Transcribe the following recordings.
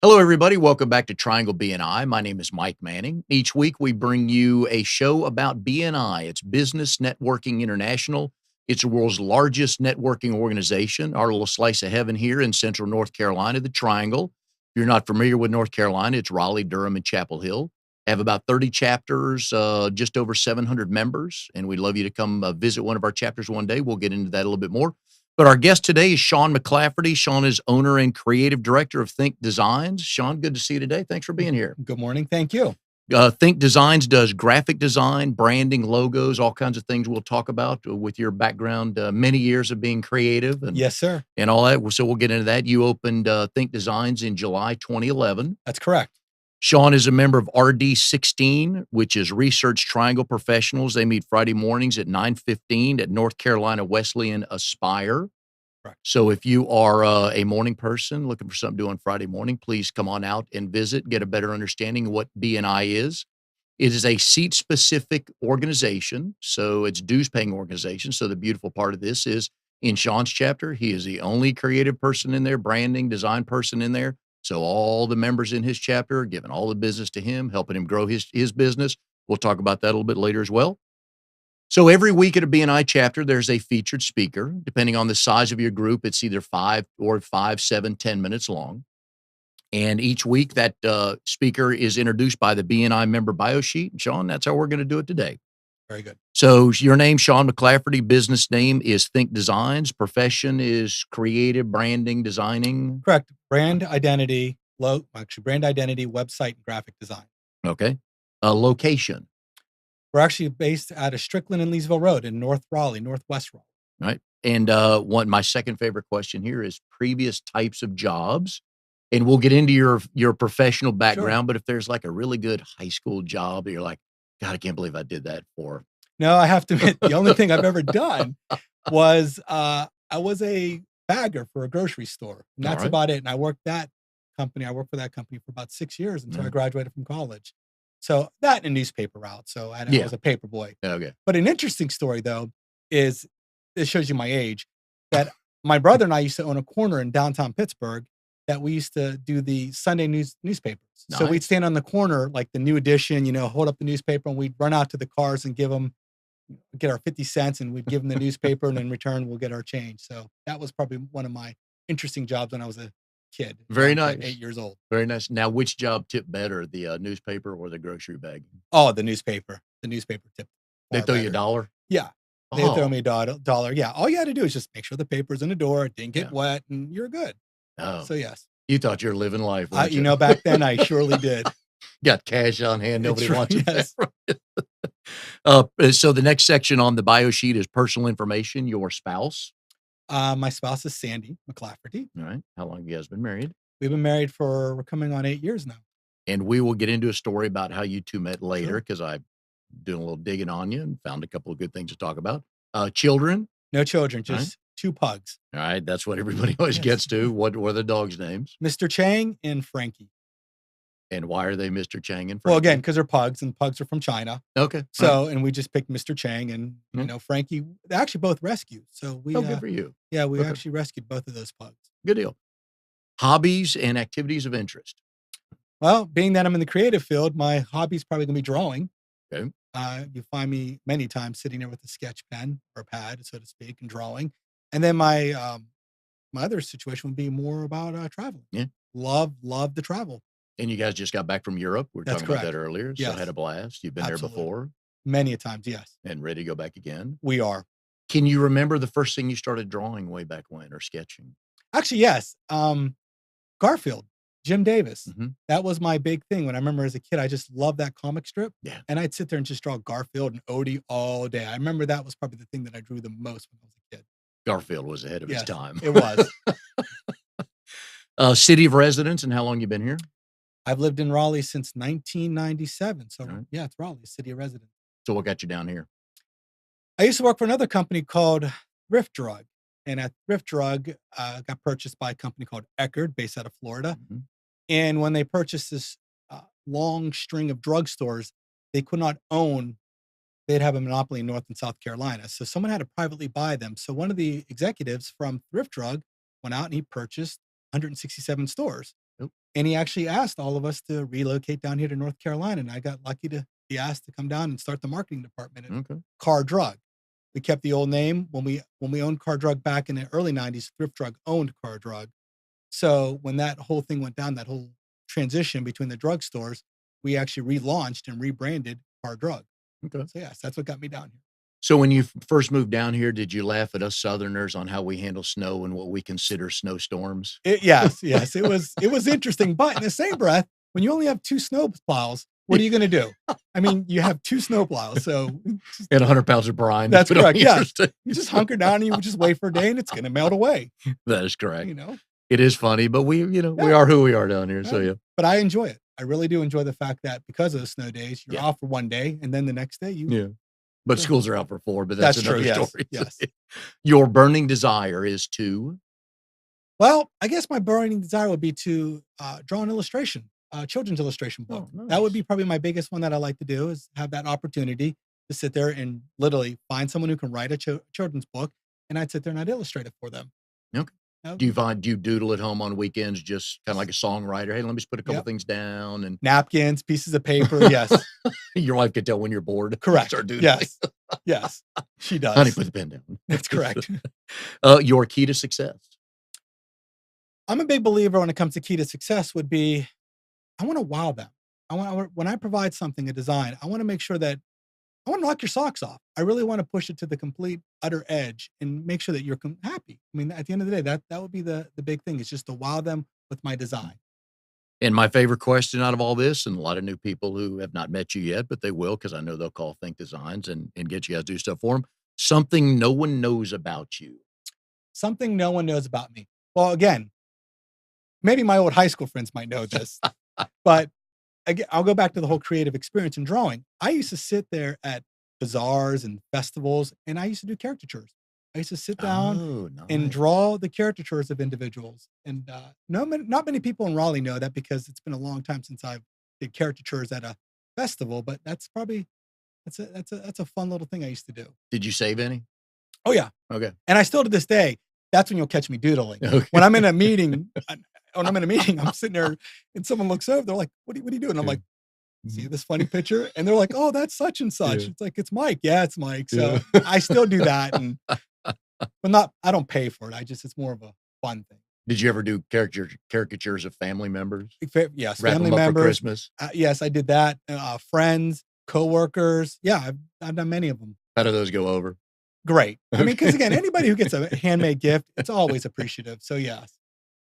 Hello, everybody. Welcome back to Triangle BNI. My name is Mike Manning. Each week, we bring you a show about BNI. It's Business Networking International. It's the world's largest networking organization. Our little slice of heaven here in central North Carolina, the Triangle. If you're not familiar with North Carolina, it's Raleigh, Durham, and Chapel Hill. Have about 30 chapters, just over 700 members, and we'd love you to come visit one of our chapters one day. We'll get into that a little bit more. But our guest today is Shawn McClafferty. Shawn is owner and creative director of Think Designs. Shawn, good to see you today. Thanks for being here. Good morning. Thank you. Think Designs does graphic design, branding, logos, all kinds of things we'll talk about with your background, many years of being creative. And, Yes, sir. And all that. So we'll get into that. You opened Think Designs in July 2011. That's correct. Shawn is a member of RD16, which is Research Triangle Professionals. They meet Friday mornings at 9:15 at North Carolina Wesleyan Aspire. Correct. So if you are a morning person looking for something to do on Friday morning, please come on out and visit, get a better understanding of what BNI is. It is a seat-specific organization, so it's dues-paying organization. So the beautiful part of this is in Shawn's chapter, he is the only creative person in there, branding, design person in there. So all the members in his chapter are giving all the business to him, helping him grow his business. We'll talk about that a little bit later as well. So every week at a BNI chapter, there's a featured speaker. Depending on the size of your group, it's either 5, 7, 10 minutes long. And each week that speaker is introduced by the BNI member bio sheet. And Shawn, that's how we're going to do it today. Very good. So your name, Shawn McClafferty, business name is Think Designs. Profession is creative, branding, designing. Correct. Brand identity, brand identity, website, and graphic design. Okay. Location. We're actually based out of Strickland and Leesville Road in North Raleigh, Northwest Raleigh. Right. And my second favorite question here is previous types of jobs. And we'll get into your professional background, but if there's like a really good high school job, you're like, God, I can't believe I did that for. No, I have to admit, the only thing I've ever done was I was a bagger for a grocery store. And that's about it. And I worked for that company for about 6 years until I graduated from college. So that and a newspaper route. So I was a paper boy. Okay. But an interesting story, though, is this shows you my age, that my brother and I used to own a corner in downtown Pittsburgh that we used to do the Sunday newspapers. Nice. So we'd stand on the corner, like the New Edition, hold up the newspaper, and we'd run out to the cars and get our 50 cents, and we'd give them the newspaper, and in return, we'll get our change. So that was probably one of my interesting jobs when I was a kid. Very nice. 8 years old. Very nice. Now, which job tipped better, the newspaper or the grocery bag? Oh, the newspaper. The newspaper tipped. They throw you $1? Yeah. They throw me a dollar. Yeah. All you had to do is just make sure the paper's in the door, it didn't get wet, and you're good. Oh. So, yes. You thought you were living life. You? Back then I surely did. Got cash on hand. Nobody wants it. Yes. So the next section on the bio sheet is personal information, your spouse. My spouse is Sandy McClafferty. All right. How long have you guys been married? We've been married we're coming on 8 years now. And we will get into a story about how you two met later because I'm doing a little digging on you and found a couple of good things to talk about. Children? No children, just 2 pugs. All right. That's what everybody always gets to. What were the dogs' names? Mr. Chang and Frankie. And why are they Mr. Chang and Frankie? Well, again, because they're pugs, and pugs are from China. Okay. So, and we just picked Mr. Chang and, Frankie. They actually both rescued. So we. Good for you. Yeah, we actually rescued both of those pugs. Good deal. Hobbies and activities of interest. Well, being that I'm in the creative field, my hobby's probably going to be drawing. Okay. You find me many times sitting there with a sketch pen or pad, so to speak, and drawing. And then my other situation would be more about traveling. Yeah. Love to travel. And you guys just got back from Europe. We were talking about that earlier. So had a blast. You've been there before? Many a times, yes. And ready to go back again? We are. Can you remember the first thing you started drawing way back when or sketching? Actually, yes. Garfield, Jim Davis. Mm-hmm. That was my big thing. When I remember as a kid, I just loved that comic strip. Yeah. And I'd sit there and just draw Garfield and Odie all day. I remember that was probably the thing that I drew the most when I was a kid. Garfield was ahead of his time. It was. City of residence and how long you been here? I've lived in Raleigh since 1997. So yeah, it's Raleigh, city of residence. So what got you down here? I used to work for another company called Thrift Drug. And at Thrift Drug, got purchased by a company called Eckerd, based out of Florida. Mm-hmm. And when they purchased this long string of drugstores, they could not own, they'd have a monopoly in North and South Carolina. So someone had to privately buy them. So one of the executives from Thrift Drug went out and he purchased 167 stores. Nope. And he actually asked all of us to relocate down here to North Carolina, and I got lucky to be asked to come down and start the marketing department at Okay. Car Drug. We kept the old name. When we owned Car Drug back in the early 90s, Thrift Drug owned Car Drug. So when that whole thing went down, that whole transition between the drugstores, we actually relaunched and rebranded Car Drug. Okay. So yes, that's what got me down here. So when you first moved down here, did you laugh at us Southerners on how we handle snow and what we consider snowstorms? Yes, it was interesting. But in the same breath, when you only have 2 snow plows, what are you going to do? I mean, you have 2 snow plows, so And 100 pounds of brine. that's to put on correct. your Yeah, sta- you just hunker down and you just wait for a day, and it's going to melt away. That is correct. You know, It is funny, but we Yeah. are who we are down here. So Yeah. yeah. But I enjoy it. I really do enjoy the fact that because of the snow days, you're Yeah. off for one day, and then the next day you. Yeah. But Yeah. schools are out for 4, but that's That's true. another Yes. story. Yes. Your burning desire is to Well, I guess my burning desire would be to draw an illustration, a children's illustration book. Oh, That would nice. be probably my biggest one that I like to do, is have that opportunity to sit there and literally find someone who can write a children's book, and I'd sit there and I'd illustrate it for them. Okay. That would Do be you doodle at home on weekends, just kind of like a songwriter? Hey, let me just put a couple Yep. things down, and napkins, pieces of paper. Yes, your wife could tell when you're bored. You correct. Start doodling. Yes, yes, she does. Honey, put the pen down. That's correct. Your key to success. I'm a big believer when it comes to key to success would be, I want to wow them. When I provide something, a design, I want to make sure that I want to knock your socks off. I really want to push it to the complete utter edge and make sure that you're happy. I mean, at the end of the day, that would be the big thing, is just to wow them with my design. And my favorite question out of all this, and a lot of new people who have not met you yet, but they will, because I know they'll call Think Designs and get you guys to do stuff for them. Something no one knows about you. Something no one knows about me. Well, again, maybe my old high school friends might know this, but again, I'll go back to the whole creative experience in drawing. I used to sit there at bazaars and festivals, and I used to do caricatures. I used to sit down Oh, and nice. draw the caricatures of individuals. And not many people in Raleigh know that, because it's been a long time since I've did caricatures at a festival. But that's probably that's a fun little thing I used to do. Did you save any? Oh yeah, Okay. and I still to this day. That's when you'll catch me doodling. Okay. When I'm in a meeting, I'm sitting there, and someone looks over. They're like, "What are you doing?" I'm like, "See this funny picture?" And they're like, "Oh, that's such and such." Yeah. It's like, "It's Mike." Yeah, it's Mike. So Yeah. I still do that, but I don't pay for it. It's more of a fun thing. Did you ever do caricatures of family members? Yes, Wrap family them up for members. Christmas? Yes, I did that. Friends, coworkers. Yeah, I've done many of them. How do those go over? Great. I mean, because Okay. again, anybody who gets a handmade gift, it's always appreciative. So yes.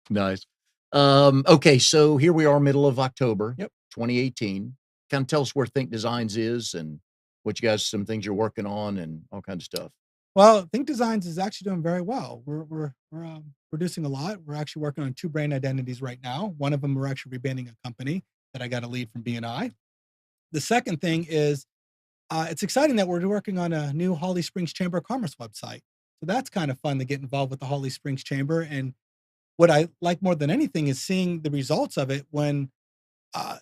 Nice. Okay, so here we are, middle of October, Yep. 2018. Kind of tell us where Think Designs is and what you guys, some things you're working on and all kinds of stuff. Well, Think Designs is actually doing very well. We're producing a lot. We're actually working on 2 brand identities right now. One of them, we're actually rebranding a company that I got a lead from BNI. The second thing is, it's exciting that we're working on a new Holly Springs Chamber of Commerce website. So that's kind of fun to get involved with the Holly Springs Chamber. And what I like more than anything is seeing the results of it when,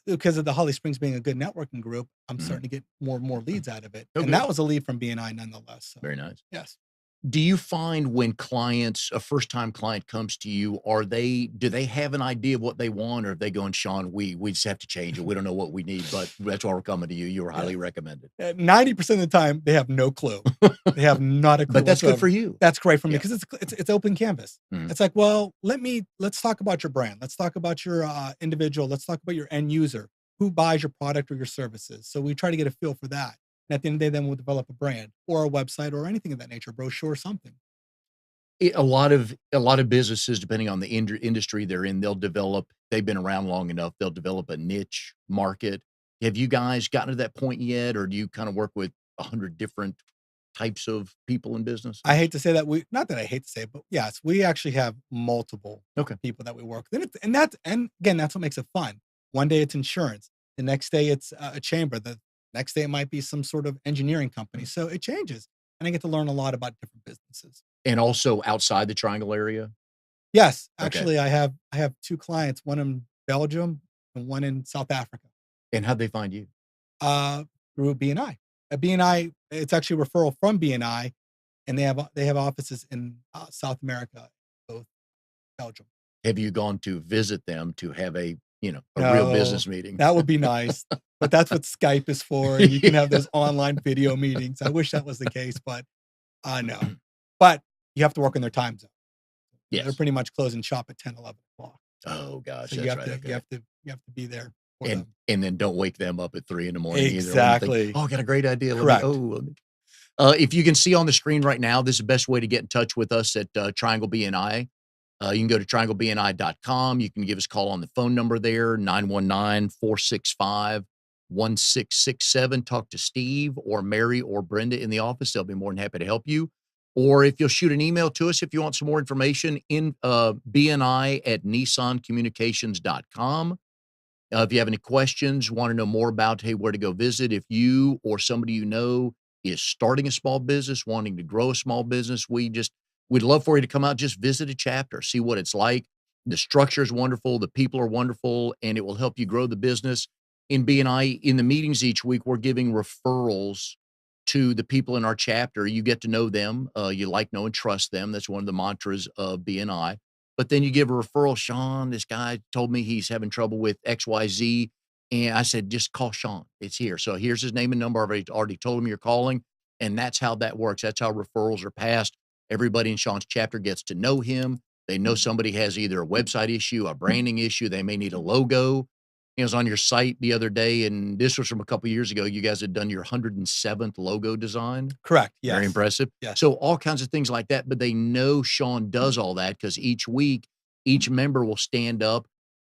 because of the Holly Springs being a good networking group, I'm starting to get more and more leads out of it. Okay. And that was a lead from BNI nonetheless. So, Very nice. yes. Do you find when a first-time client comes to you, do they have an idea of what they want, or are they going, Shawn, we just have to change it. We don't know what we need, but that's why we're coming to you. You were highly recommended. 90% of the time, they have no clue. They have not a clue. But that's good whatsoever. for you. That's great for me Yeah. because it's open canvas. Mhm. It's like, well, let's talk about your brand. Let's talk about your individual. Let's talk about your end user who buys your product or your services. So we try to get a feel for that. And at the end of the day, then we'll develop a brand or a website or anything of that nature, brochure, something. A lot of businesses, depending on the industry they're in, they've been around long enough, they'll develop a niche market. Have you guys gotten to that point yet, or do you kind of work with 100 different types of people in business? I hate to say that not that I hate to say it, but yes, we actually have multiple Okay. people that we work with. And again, that's what makes it fun. One day it's insurance. The next day it's a chamber. The next day it might be some sort of engineering company. So it changes. And I get to learn a lot about different businesses. And also outside the Triangle area? Yes, Okay. actually I have 2 clients, one in Belgium and one in South Africa. And how'd they find you? Through BNI. BNI, it's actually a referral from BNI, and they have offices in South America, both Belgium. Have you gone to visit them to have a a real No, business meeting. that would be nice, but that's what Skype is for, and you can have those online video meetings. I wish that was the case, but, no. But you have to work in their time zone. They're Yes. pretty much closing shop at 10, 11 o'clock. Oh gosh, So that's right. Okay. you have to be there for And them. and then don't wake them up at 3 in the morning either. When you think, Exactly. oh, I got a great idea. Correct. If you can see on the screen right now, this is the best way to get in touch with us at Triangle BNI. You can go to trianglebni.com. You can give us a call on the phone number there, 919-465-1667. Talk to Steve or Mary or Brenda in the office. They'll be more than happy to help you. Or if you'll shoot an email to us if you want some more information, in bni@nissancommunications.com. If you have any questions, want to know more about, hey, where to go visit, if you or somebody you know is starting a small business, wanting to grow a small business, we'd love for you to come out, just visit a chapter, see what it's like. The structure is wonderful. The people are wonderful, and it will help you grow the business. In BNI, in the meetings each week, we're giving referrals to the people in our chapter. You get to know them. You like, know, and trust them. That's one of the mantras of BNI. But then you give a referral. Shawn, this guy told me he's having trouble with XYZ. And I said, just call Shawn. It's here. So here's his name and number. I've already told him you're calling. And that's how that works. That's how referrals are passed. Everybody in Shawn's chapter gets to know him. They know somebody has either a website issue, a branding issue. They may need a logo. It was on your site the other day, and this was from a couple of years ago. You guys had done your 107th logo design. Correct. Yes. Very impressive. Yes. So all kinds of things like that, but they know Shawn does all that because each week, each member will stand up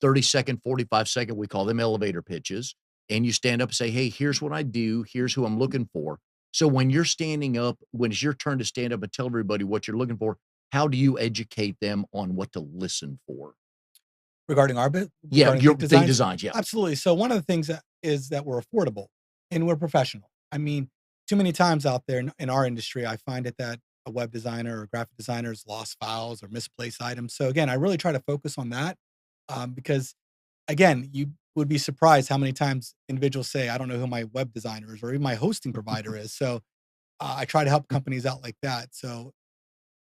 30-second, 45-second, we call them elevator pitches. And you stand up and say, hey, here's what I do. Here's who I'm looking for. So when you're standing up, when it's your turn to stand up and tell everybody what you're looking for, how do you educate them on what to listen for? Regarding our bit? Yeah, Regarding your Think thing Designs? designs, yeah. Absolutely. So one of the things is that we're affordable and we're professional. I mean, too many times out there in our industry, I find it that a web designer or graphic designer has lost files or misplaced items. So again, I really try to focus on that, because again, you would be surprised how many times individuals say, I don't know who my web designer is or even my hosting provider is. So I try to help companies out like that. So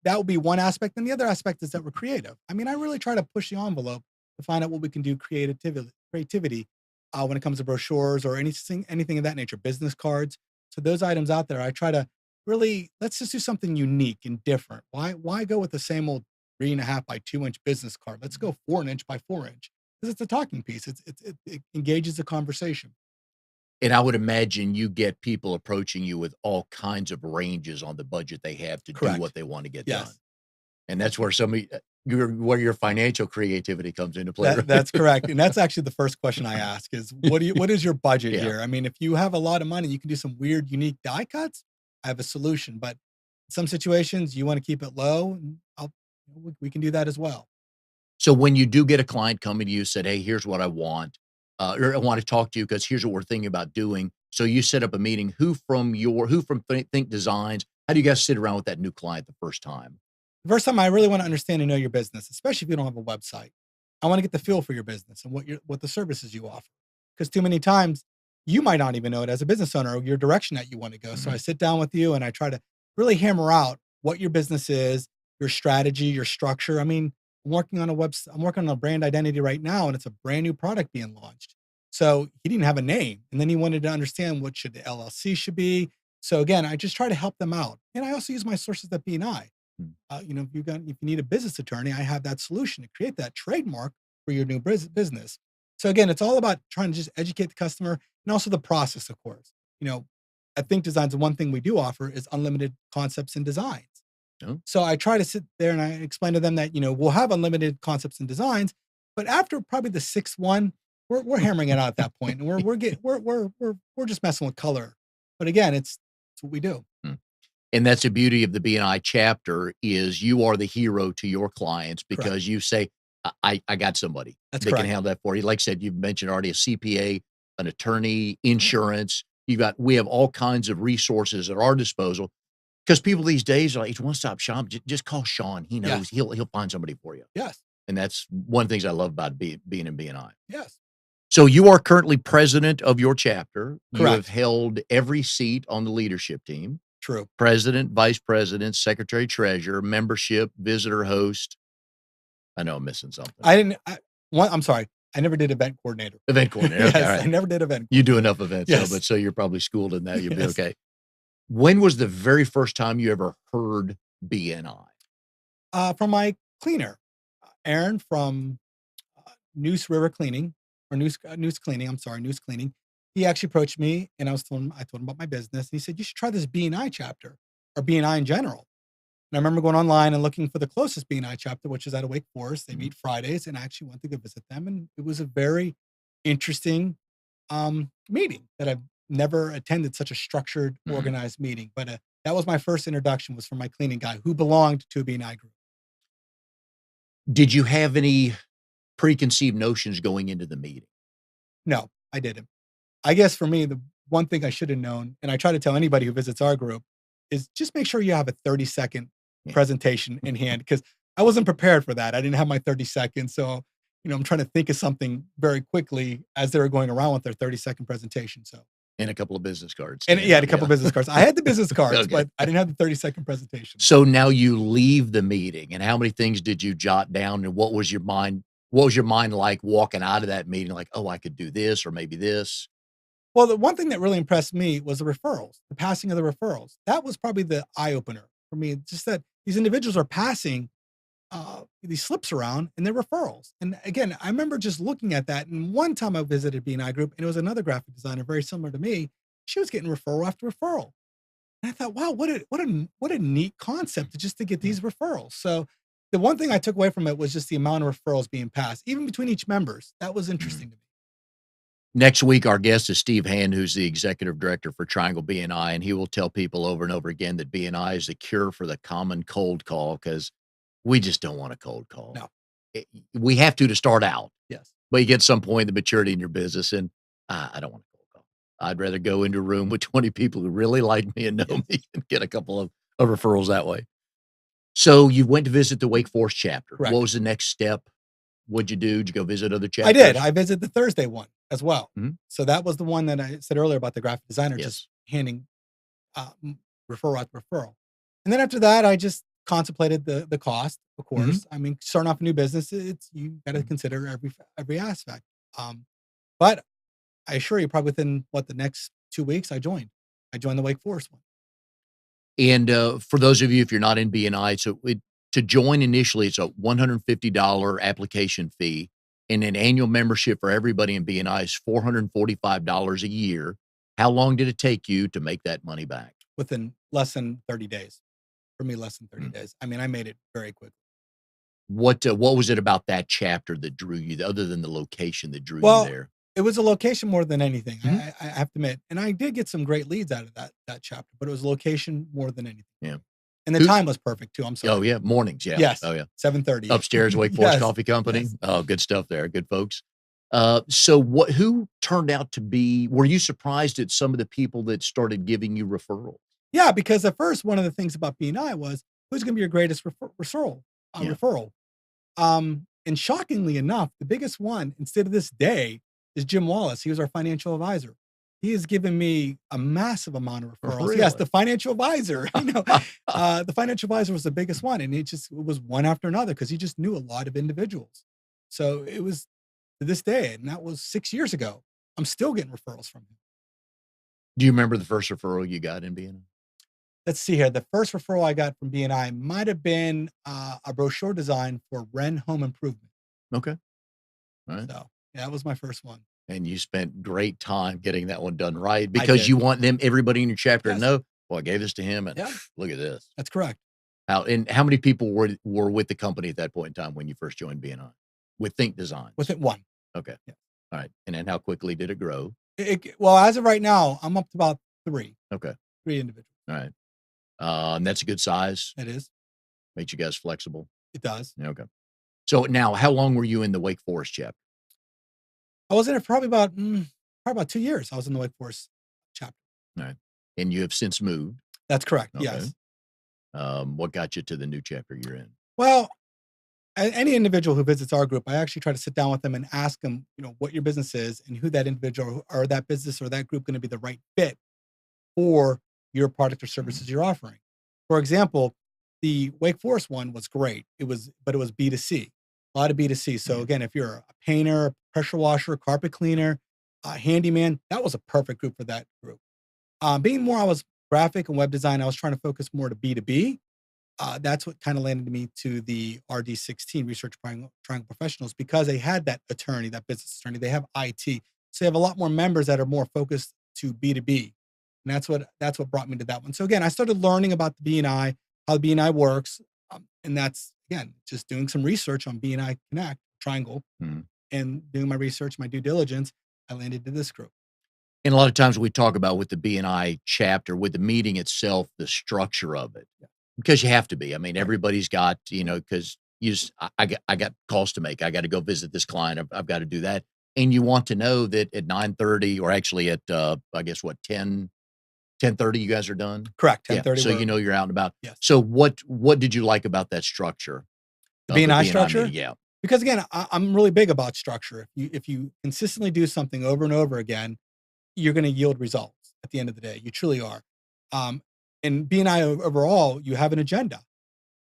that would be one aspect. And the other aspect is that we're creative. I mean, I really try to push the envelope to find out what we can do creativity when it comes to brochures or anything of that nature, business cards. So those items out there, I try to really, let's just do something unique and different. Why go with the same old 3.5 by 2 inch business card? Let's go 4 inch by 4 inch, because it's a talking piece. It engages the conversation. And I would imagine you get people approaching you with all kinds of ranges on the budget they have to do Correct. what they want to get Yes. done. And that's where where your financial creativity comes into play. Right? That's correct. And that's actually the first question I ask is, what is your budget Yeah. here? I mean, if you have a lot of money, you can do some weird, unique die cuts. I have a solution, but in some situations you want to keep it low, and we can do that as well. So when you do get a client coming to you, said, hey, here's what I want, or I want to talk to you because here's what we're thinking about doing. So you set up a meeting. Who from Think Designs, how do you guys sit around with that new client the first time? The first time, I really want to understand and know your business, especially if you don't have a website. I want to get the feel for your business and what the services you offer. Because too many times you might not even know it as a business owner or your direction that you want to go. So I sit down with you and I try to really hammer out what your business is, your strategy, your structure. I mean, I'm working on a brand identity right now, and it's a brand new product being launched. So he didn't have a name, and then he wanted to understand what should the LLC should be. So again, I just try to help them out, and I also use my sources at BNI. If you need a business attorney, I have that solution to create that trademark for your new business. So again, it's all about trying to just educate the customer and also the process, of course. I think Designs, the one thing we do offer is unlimited concepts and designs. Oh. So I try to sit there and I explain to them that, we'll have unlimited concepts and designs, but after probably the sixth one, we're hammering it out at that point, and we're just messing with color. But again, it's what we do. And that's the beauty of the BNI chapter is you are the hero to your clients because Correct. you say, I got somebody That's that correct. can handle that for you. Like I said, you've mentioned already a CPA, an attorney, insurance. We have all kinds of resources at our disposal because people these days are like, it's one-stop shop. Just call Shawn. He knows. Yes. He'll find somebody for you. Yes. And that's one of the things I love about being in BNI. Yes. So you are currently president of your chapter. You Correct. have held every seat on the leadership team. True. President, vice president, secretary, treasurer, membership, visitor, host. I know I'm missing something. I'm sorry. I never did event coordinator. Event coordinator. Okay, Yes, all right. I never did event. You do enough events, Yes. so you're probably schooled in that. You'll be Yes. okay. When was the very first time you ever heard BNI? From my cleaner, Aaron from Noose River Cleaning or Noose Cleaning. I'm sorry, Noose Cleaning. He actually approached me, and I told him about my business. And he said, "You should try this BNI chapter or BNI in general." And I remember going online and looking for the closest BNI chapter, which is out of Wake Forest. They meet Fridays, and I actually went to go visit them. And it was a very interesting meeting that I've never attended such a structured, organized meeting. But that was my first introduction, was from my cleaning guy who belonged to a BNI group. Did you have any preconceived notions going into the meeting? No, I didn't. I guess for me, the one thing I should have known, and I try to tell anybody who visits our group, is just make sure you have a 30-second presentation in hand, because I wasn't prepared for that. I didn't have my 30 seconds. So, I'm trying to think of something very quickly as they were going around with their 30-second presentation. So, and a couple of business cards. And a couple of business cards. I had the business cards, Okay. but I didn't have the 30-second presentation. So now you leave the meeting, and how many things did you jot down, and what was your mind like walking out of that meeting? Like, oh, I could do this, or maybe this. Well, the one thing that really impressed me was the referrals, the passing of the referrals. That was probably the eye opener for me. Just that these individuals are passing these slips around and they're referrals. And again, I remember just looking at that. And one time I visited BNI Group, and it was another graphic designer very similar to me. She was getting referral after referral. And I thought, wow, what a neat concept just to get these referrals. So the one thing I took away from it was just the amount of referrals being passed, even between each members. That was interesting to me. Next week, our guest is Steve Hand, who's the executive director for Triangle BNI, and he will tell people over and over again that BNI is the cure for the common cold call, because we just don't want a cold call. No. We have to start out. Yes. But you get some point in the maturity in your business, and I don't want a cold call. I'd rather go into a room with 20 people who really like me and know me and get a couple of referrals that way. So you went to visit the Wake Forest chapter. Correct. What was the next step? What'd you do? Did you go visit other chapters? I did. I visited the Thursday one as well. Mhm. So that was the one that I said earlier about the graphic designer Yes. just handing referral after referral. And then after that, I just contemplated the cost, of course. I mean, starting off a new business, you got to consider every aspect. But I assure you, probably within the next 2 weeks, I joined the Wake Forest one. And for those of you, if you're not in BNI, to join initially, it's a $150 application fee, and an annual membership for everybody in BNI is $445 a year. How long did it take you to make that money back? Within less than 30 days. For me, less than 30 days. I mean, I made it very quickly. What was it about that chapter that drew you, other than the location that drew you there? It was a location more than anything. I have to admit, and I did get some great leads out of that chapter, but it was location more than anything. Yeah. And the time was perfect too. I'm sorry. Oh yeah, mornings. Yeah. Yes. Oh yeah. 7:30. Upstairs, Wake Forest Yes. Coffee Company. Yes. Oh, good stuff there. Good folks. So who turned out to be, were you surprised at some of the people that started giving you referrals? Yeah, because at first, one of the things about BNI was, who's going to be your greatest referral? And shockingly enough, the biggest one, instead of this day, is Jim Wallace. He was our financial advisor. He has given me a massive amount of referrals. Really? Yes, the financial advisor. The financial advisor was the biggest one, and it was one after another because he just knew a lot of individuals. So it was to this day, and that was 6 years ago. I'm still getting referrals from him. Do you remember the first referral you got in BNI? Let's see here. The first referral I got from BNI might have been a brochure design for Wren Home Improvement. Okay. All right. So yeah, that was my first one. And you spent great time getting that one done right, because you want everybody in your chapter to know, well, I gave this to him, and look at this. That's correct. How many people were with the company at that point in time when you first joined BNI? With Think Designs? With it, one. Okay. Yeah. All right. And then how quickly did it grow? Well, as of right now, I'm up to about 3. Okay. 3 individuals. All right. And that's a good size. It is. Makes you guys flexible. It does. Okay. So now, how long were you in the Wake Forest chapter? I was in it for probably about 2 years. I was in the Wake Forest chapter. All right. And you have since moved? That's correct. Okay. Yes. What got you to the new chapter you're in? Well, any individual who visits our group, I actually try to sit down with them and ask them, what your business is and who that individual or that business or that group going to be the right fit for your product or services you're offering. For example, the Wake Forest one was great. But it was B2C, a lot of B2C. So again, if you're a painter, pressure washer, carpet cleaner, handyman. That was a perfect group for that group. Being more, I was graphic and web design. I was trying to focus more to B2B. That's what kind of landed me to the RD16 Research Triangle Professionals, because they had that attorney, that business attorney. They have IT, so they have a lot more members that are more focused to B2B, and that's what brought me to that one. So again, I started learning about the BNI, how the BNI works, and that's again just doing some research on BNI Connect Triangle Mhm. and doing my research, my due diligence. I landed to this group. And a lot of times we talk about with the BNI chapter, with the meeting itself, the structure of it, Yeah. because you have to be. I mean, Right. everybody's got, because you just, I got calls to make. I got to go visit this client. I've got to do that. And you want to know that at 9:30, or actually at, I guess what, 10:30, you guys are done? Correct. Yeah. 10:30. So, you're out and about. Yes. So what did you like about that structure The of the BNI BNI structure. meeting? Yeah. Because again, I'm really big about structure. If you consistently do something over and over again, you're going to yield results at the end of the day. You truly are. Um, and BNI overall, you have an agenda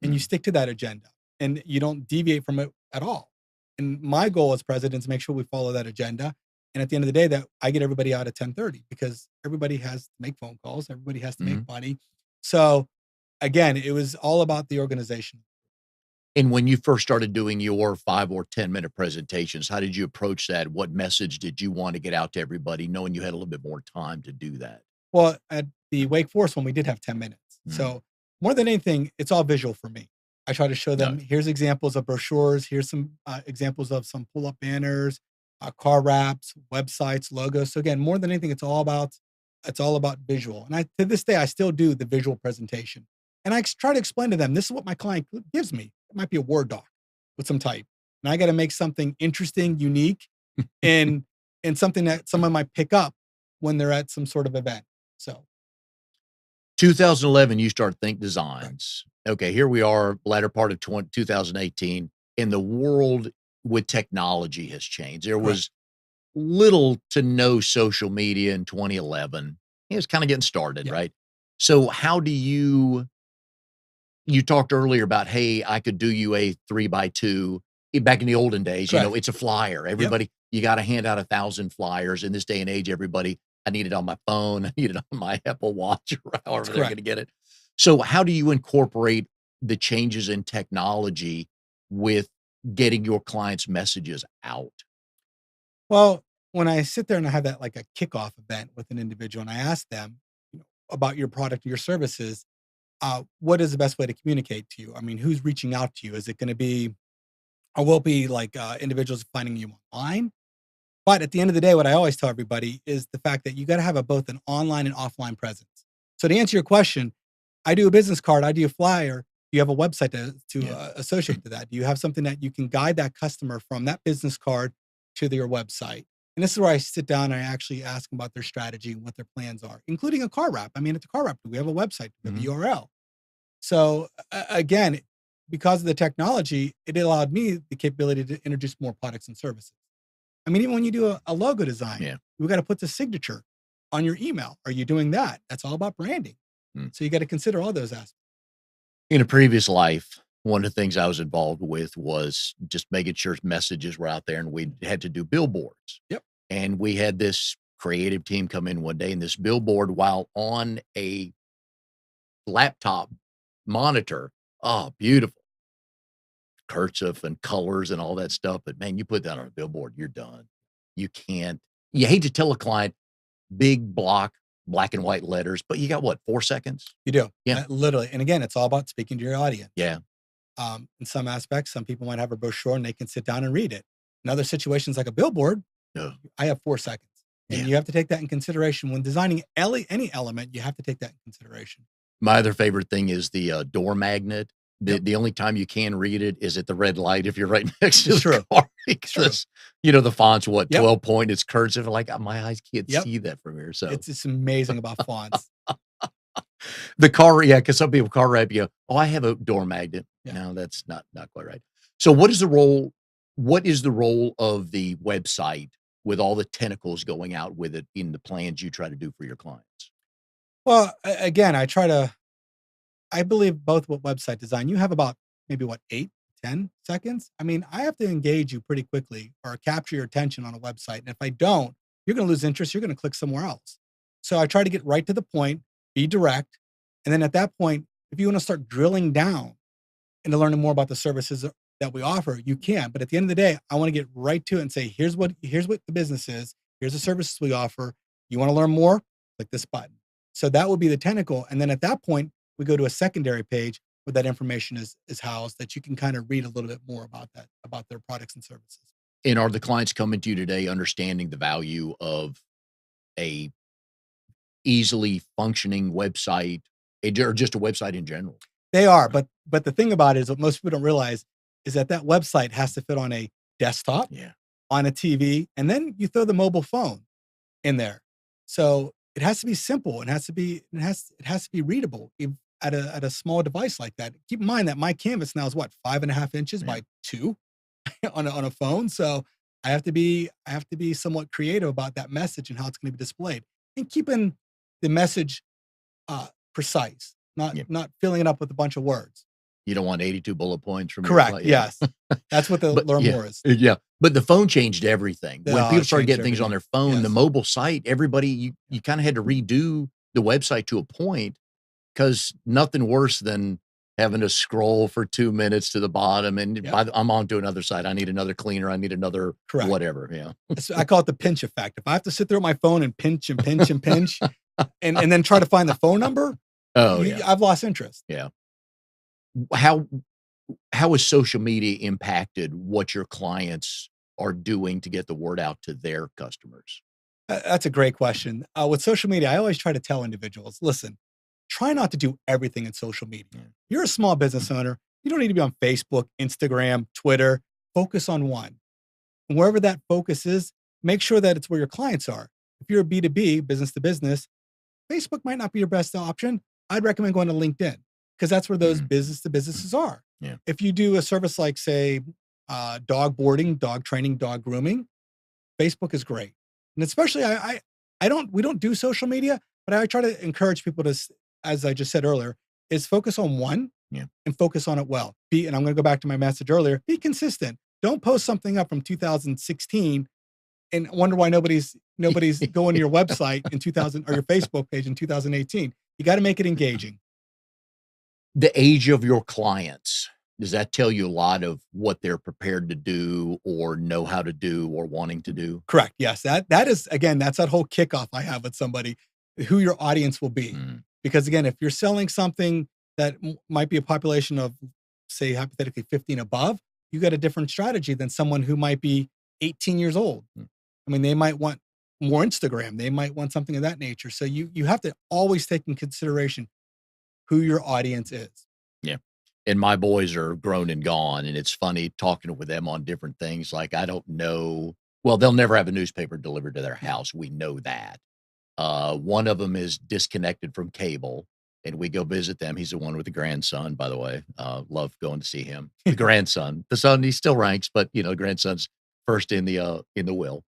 and you Mhm. stick to that agenda and you don't deviate from it at all. And my goal as president is to make sure we follow that agenda. And at the end of the day, that I get everybody out at 10:30, because everybody has to make phone calls, everybody has to make Mhm. money. So again, it was all about the organization. And when you first started doing your 5 or 10-minute presentations, how did you approach that? What message did you want to get out to everybody, knowing you had a little bit more time to do that? Well, at the Wake Forest one, we did have 10 minutes. Mhm. So more than anything, it's all visual for me. I try to show No. them, here's examples of brochures, here's some examples of some pull-up banners, car wraps, websites, logos. So again, more than anything, it's all about visual. And to this day, I still do the visual presentation. And I try to explain to them, this is what my client gives me. It might be a Word doc with some type. And I got to make something interesting, unique, and and something that someone might pick up when they're at some sort of event. So 2011, you start Think correct. Designs. Okay, here we are, latter part of 2018, and the world with technology has changed. There Correct. was little to no social media in 2011. It was kinda getting started, Yeah. right? So how do you talked earlier about, "Hey, I could do you a 3 by 2." Back in the olden days, Correct. it's a flyer. Yep. Everybody, you gotta hand out 1,000 flyers. In this day and age, everybody, I need it on my phone. I need it on my Apple Watch, or That's however they're correct. gonna get it. So how do you incorporate the changes in technology with getting your clients' messages out? Well, when I sit there and I have that like a kickoff event with an individual and I ask them, about your product or your services, what is the best way to communicate to you? I mean, who's reaching out to you? Is it going to be, or will it be like individuals finding you online? But at the end of the day, what I always tell everybody is the fact that you got to have both an online and offline presence. So to answer your question, I do a business card, I do a flyer. Do you have a website to Yeah. associate to that? Do you have something that you can guide that customer from that business card to your website? And this is where I sit down and I actually ask them about their strategy and what their plans are, including a car wrap. I mean, at the car wrap, we have a website, we have a Mhm. URL. So again, because of the technology, it allowed me the capability to introduce more products and services. I mean, even when you do a logo design, Yeah. we got to put the signature on your email. Are you doing that? That's all about branding. Mm. So you got to consider all those aspects. In a previous life, one of the things I was involved with was just making sure messages were out there, and we had to do billboards. Yep. And we had this creative team come in one day, and this billboard, while on a laptop monitor, oh, beautiful, cursive and colors and all that stuff. But man, you put that on a billboard, you're done. You can't, you hate to tell a client, big block, black and white letters, but you got what, 4 seconds? You do. Yeah. Literally. And again, it's all about speaking to your audience. Yeah. In some aspects, some people might have a brochure and they can sit down and read it. In other situations, like a billboard, No. I have 4 seconds. And Yeah. you have to take that in consideration when designing any element. You have to take that in consideration. My other favorite thing is the, door magnet. The Yep. the only time you can read it is at the red light if you're right next to It's the true. car, It's true. because, the font's what, Yep. 12 point, it's cursive, like, my eyes can't Yep. see that from here, so It's amazing about fonts. the car, yeah, because some people car wrap you, "Oh, I have a door magnet." Yeah. No, that's not quite right. So what is the role of the website with all the tentacles going out with it in the plans you try to do for your clients? Well, again, I believe both with website design, you have about maybe what, 8 10 seconds. I mean, I have to engage you pretty quickly or capture your attention on a website. And if I don't, you're going to lose interest. You're going to click somewhere else. So I try to get right to the point, be direct. And then at that point, if you want to start drilling down into learning more about the services that we offer, you can. But at the end of the day, I want to get right to it and say, here's what the business is. Here's the services we offer. You want to learn more? Click this button. So that would be the tentacle. And then at that point, we go to a secondary page where that information is housed, that you can kind of read a little bit more about that, about their products and services. And are the clients coming to you today understanding the value of a easily functioning website or just a website in general? They are, but the thing about it is what most people don't realize is that website has to fit on a desktop, on a TV, and then you throw the mobile phone in there. So it has to be simple. It has to be readable at a small device like that. Keep in mind that my canvas now is what, 5.5 inches by 2 on a phone. So I have to be somewhat creative about that message and how it's going to be displayed, and keeping the message precise, not filling it up with a bunch of words. You don't want 82 bullet points from correct. Yes, that's what the learn more is. Yeah, but the phone changed everything. When people started getting things on their phone, the mobile site, everybody, you kind of had to redo the website to a point, because nothing worse than having to scroll for 2 minutes to the bottom and I'm on to another site. I need another cleaner. I need another whatever. Yeah. I call it the pinch effect. If I have to sit there with my phone and pinch and pinch and pinch and then try to find the phone number, I've lost interest. Yeah. How has social media impacted what your clients are doing to get the word out to their customers? That's a great question. With social media, I always try to tell individuals, listen, try not to do everything in social media. You're a small business owner. You don't need to be on Facebook, Instagram, Twitter. Focus on one. And wherever that focus is, make sure that it's where your clients are. If you're a B2B, business to business, Facebook might not be your best option. I'd recommend going to LinkedIn, because that's where those business to businesses are. Yeah. If you do a service like, say, dog boarding, dog training, dog grooming, Facebook is great. And especially, we don't do social media, but I try to encourage people to, as I just said earlier, is focus on one and focus on it well. And I'm going to go back to my message earlier, be consistent. Don't post something up from 2016 and wonder why nobody's going to your website in 2000 or your Facebook page in 2018. You got to make it engaging. The age of your clients, does that tell you a lot of what they're prepared to do or know how to do or wanting to do? Correct. Yes. That is, again, that's that whole kickoff I have with somebody, who your audience will be. Because again, if you're selling something that might be a population of, say, hypothetically 50 and above, you got a different strategy than someone who might be 18 years old. I mean, they might want more Instagram. They might want something of that nature. So you have to always take in consideration who your audience is. Yeah. And my boys are grown and gone. And it's funny talking with them on different things. Like, I don't know. Well, they'll never have a newspaper delivered to their house. We know that. One of them is disconnected from cable, and we go visit them. He's the one with the grandson, by the way. Love going to see him. The grandson, the son, he still ranks, but the grandson's first in the will.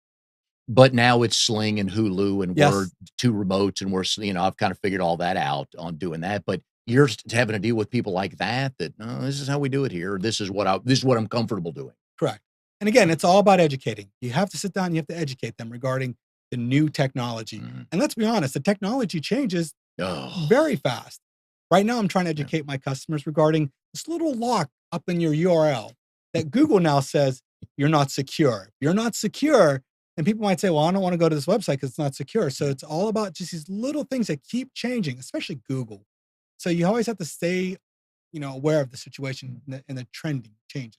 But now it's Sling and Hulu, and we're 2 remotes, and we're, I've kind of figured all that out on doing that. But you're having to deal with people like that this is how we do it here. This is what I'm comfortable doing. Correct. And again, it's all about educating. You have to sit down, you have to educate them regarding the new technology. And let's be honest, the technology changes very fast. Right now, I'm trying to educate my customers regarding this little lock up in your URL that Google now says you're not secure. If you're not secure, and people might say, well, I don't want to go to this website because it's not secure. So it's all about just these little things that keep changing, especially Google. So you always have to stay, aware of the situation and the trending changes.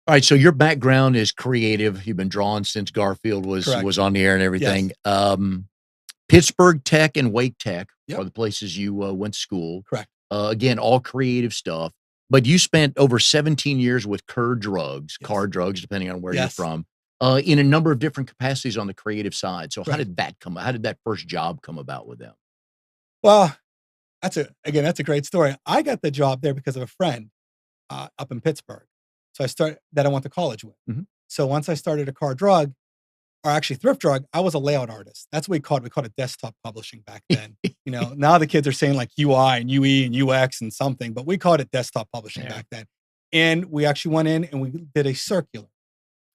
All right. So your background is creative. You've been drawing since Garfield was on the air and everything. Yes. Pittsburgh Tech and Wake Tech are the places you went to school. Correct. Again, all creative stuff. But you spent over 17 years with Car Drugs, depending on where you're from, in a number of different capacities on the creative side. So how did that come? How did that first job come about with them? Well, that's a great story. I got the job there because of a friend up in Pittsburgh. So I went to college with. So once I started a Car Drug, or actually Thrift Drug, I was a layout artist. That's what we called it desktop publishing back then. Now the kids are saying like UI and UE and UX and something, but we called it desktop publishing back then. And we actually went in and we did a circular.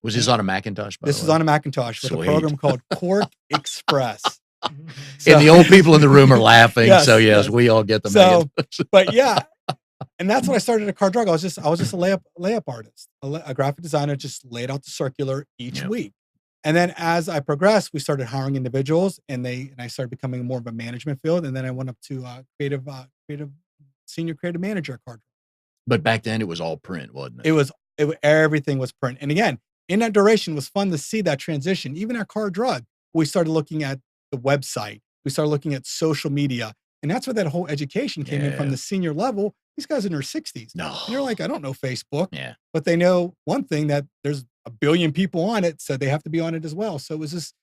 Was this on a Macintosh, by This the is way? on a Macintosh with a Sweet. program called Cork Express. And the old people in the room are laughing. Yes, so yes, yes. we all get the So, Macintosh. but yeah, and that's when I started at Car Drug. I was just a layup artist, a graphic designer, just laid out the circular each week. And then as I progressed, we started hiring individuals, and I started becoming more of a management field. And then I went up to senior creative manager at Car Drug. But back then it was all print, wasn't it? Everything was print. And again, in that duration, it was fun to see that transition. Even at Car Drug, we started looking at the website. We started looking at social media. And that's where that whole education came in from the senior level. These guys in their 60s. No. And they're like, I don't know Facebook. Yeah. But they know one thing, that there's a billion people on it, so they have to be on it as well. So it was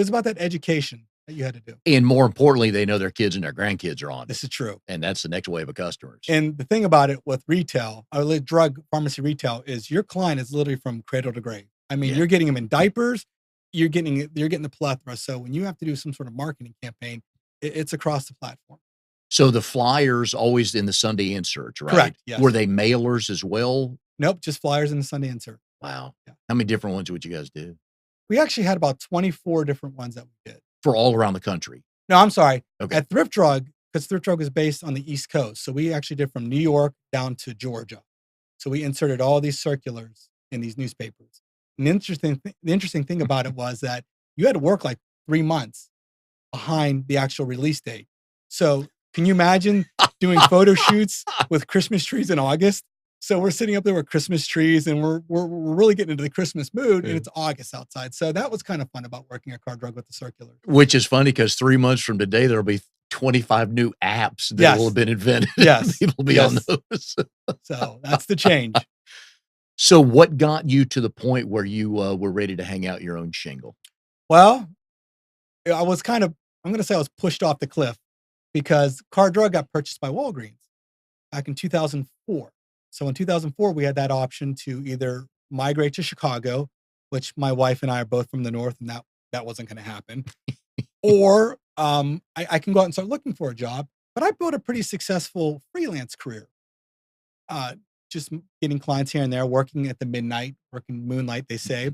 about that education that you had to do. And more importantly, they know their kids and their grandkids are on it. This is true. And that's the next wave of customers. And the thing about it with retail, drug pharmacy retail, is your client is literally from cradle to grave. I mean, you're getting them in diapers, you're getting the plethora. So when you have to do some sort of marketing campaign, it's across the platform. So the flyers always in the Sunday inserts, right? Correct. Yes. Were they mailers as well? Nope, just flyers in the Sunday insert. Wow. Yeah. How many different ones would you guys do? We actually had about 24 different ones that we did. For all around the country? No, I'm sorry. Okay. At Thrift Drug, because Thrift Drug is based on the East Coast. So we actually did from New York down to Georgia. So we inserted all these circulars in these newspapers. And the interesting thing about it was that you had to work like 3 months behind the actual release date. So can you imagine doing photo shoots with Christmas trees in August? So we're sitting up there with Christmas trees, and we're really getting into the Christmas mood, and it's August outside. So that was kind of fun about working at Car Drug with the circular. Which is funny because 3 months from today, there'll be 25 new apps that will have been invented. Yes. People will be on those. So that's the change. So what got you to the point where you were ready to hang out your own shingle? Well, I was I'm going to say I was pushed off the cliff, because Car Drug got purchased by Walgreens back in 2004. So in 2004, we had that option to either migrate to Chicago, which my wife and I are both from the North, and that wasn't going to happen. Or I can go out and start looking for a job. But I built a pretty successful freelance career, just getting clients here and there, working at the midnight, working moonlight, they say.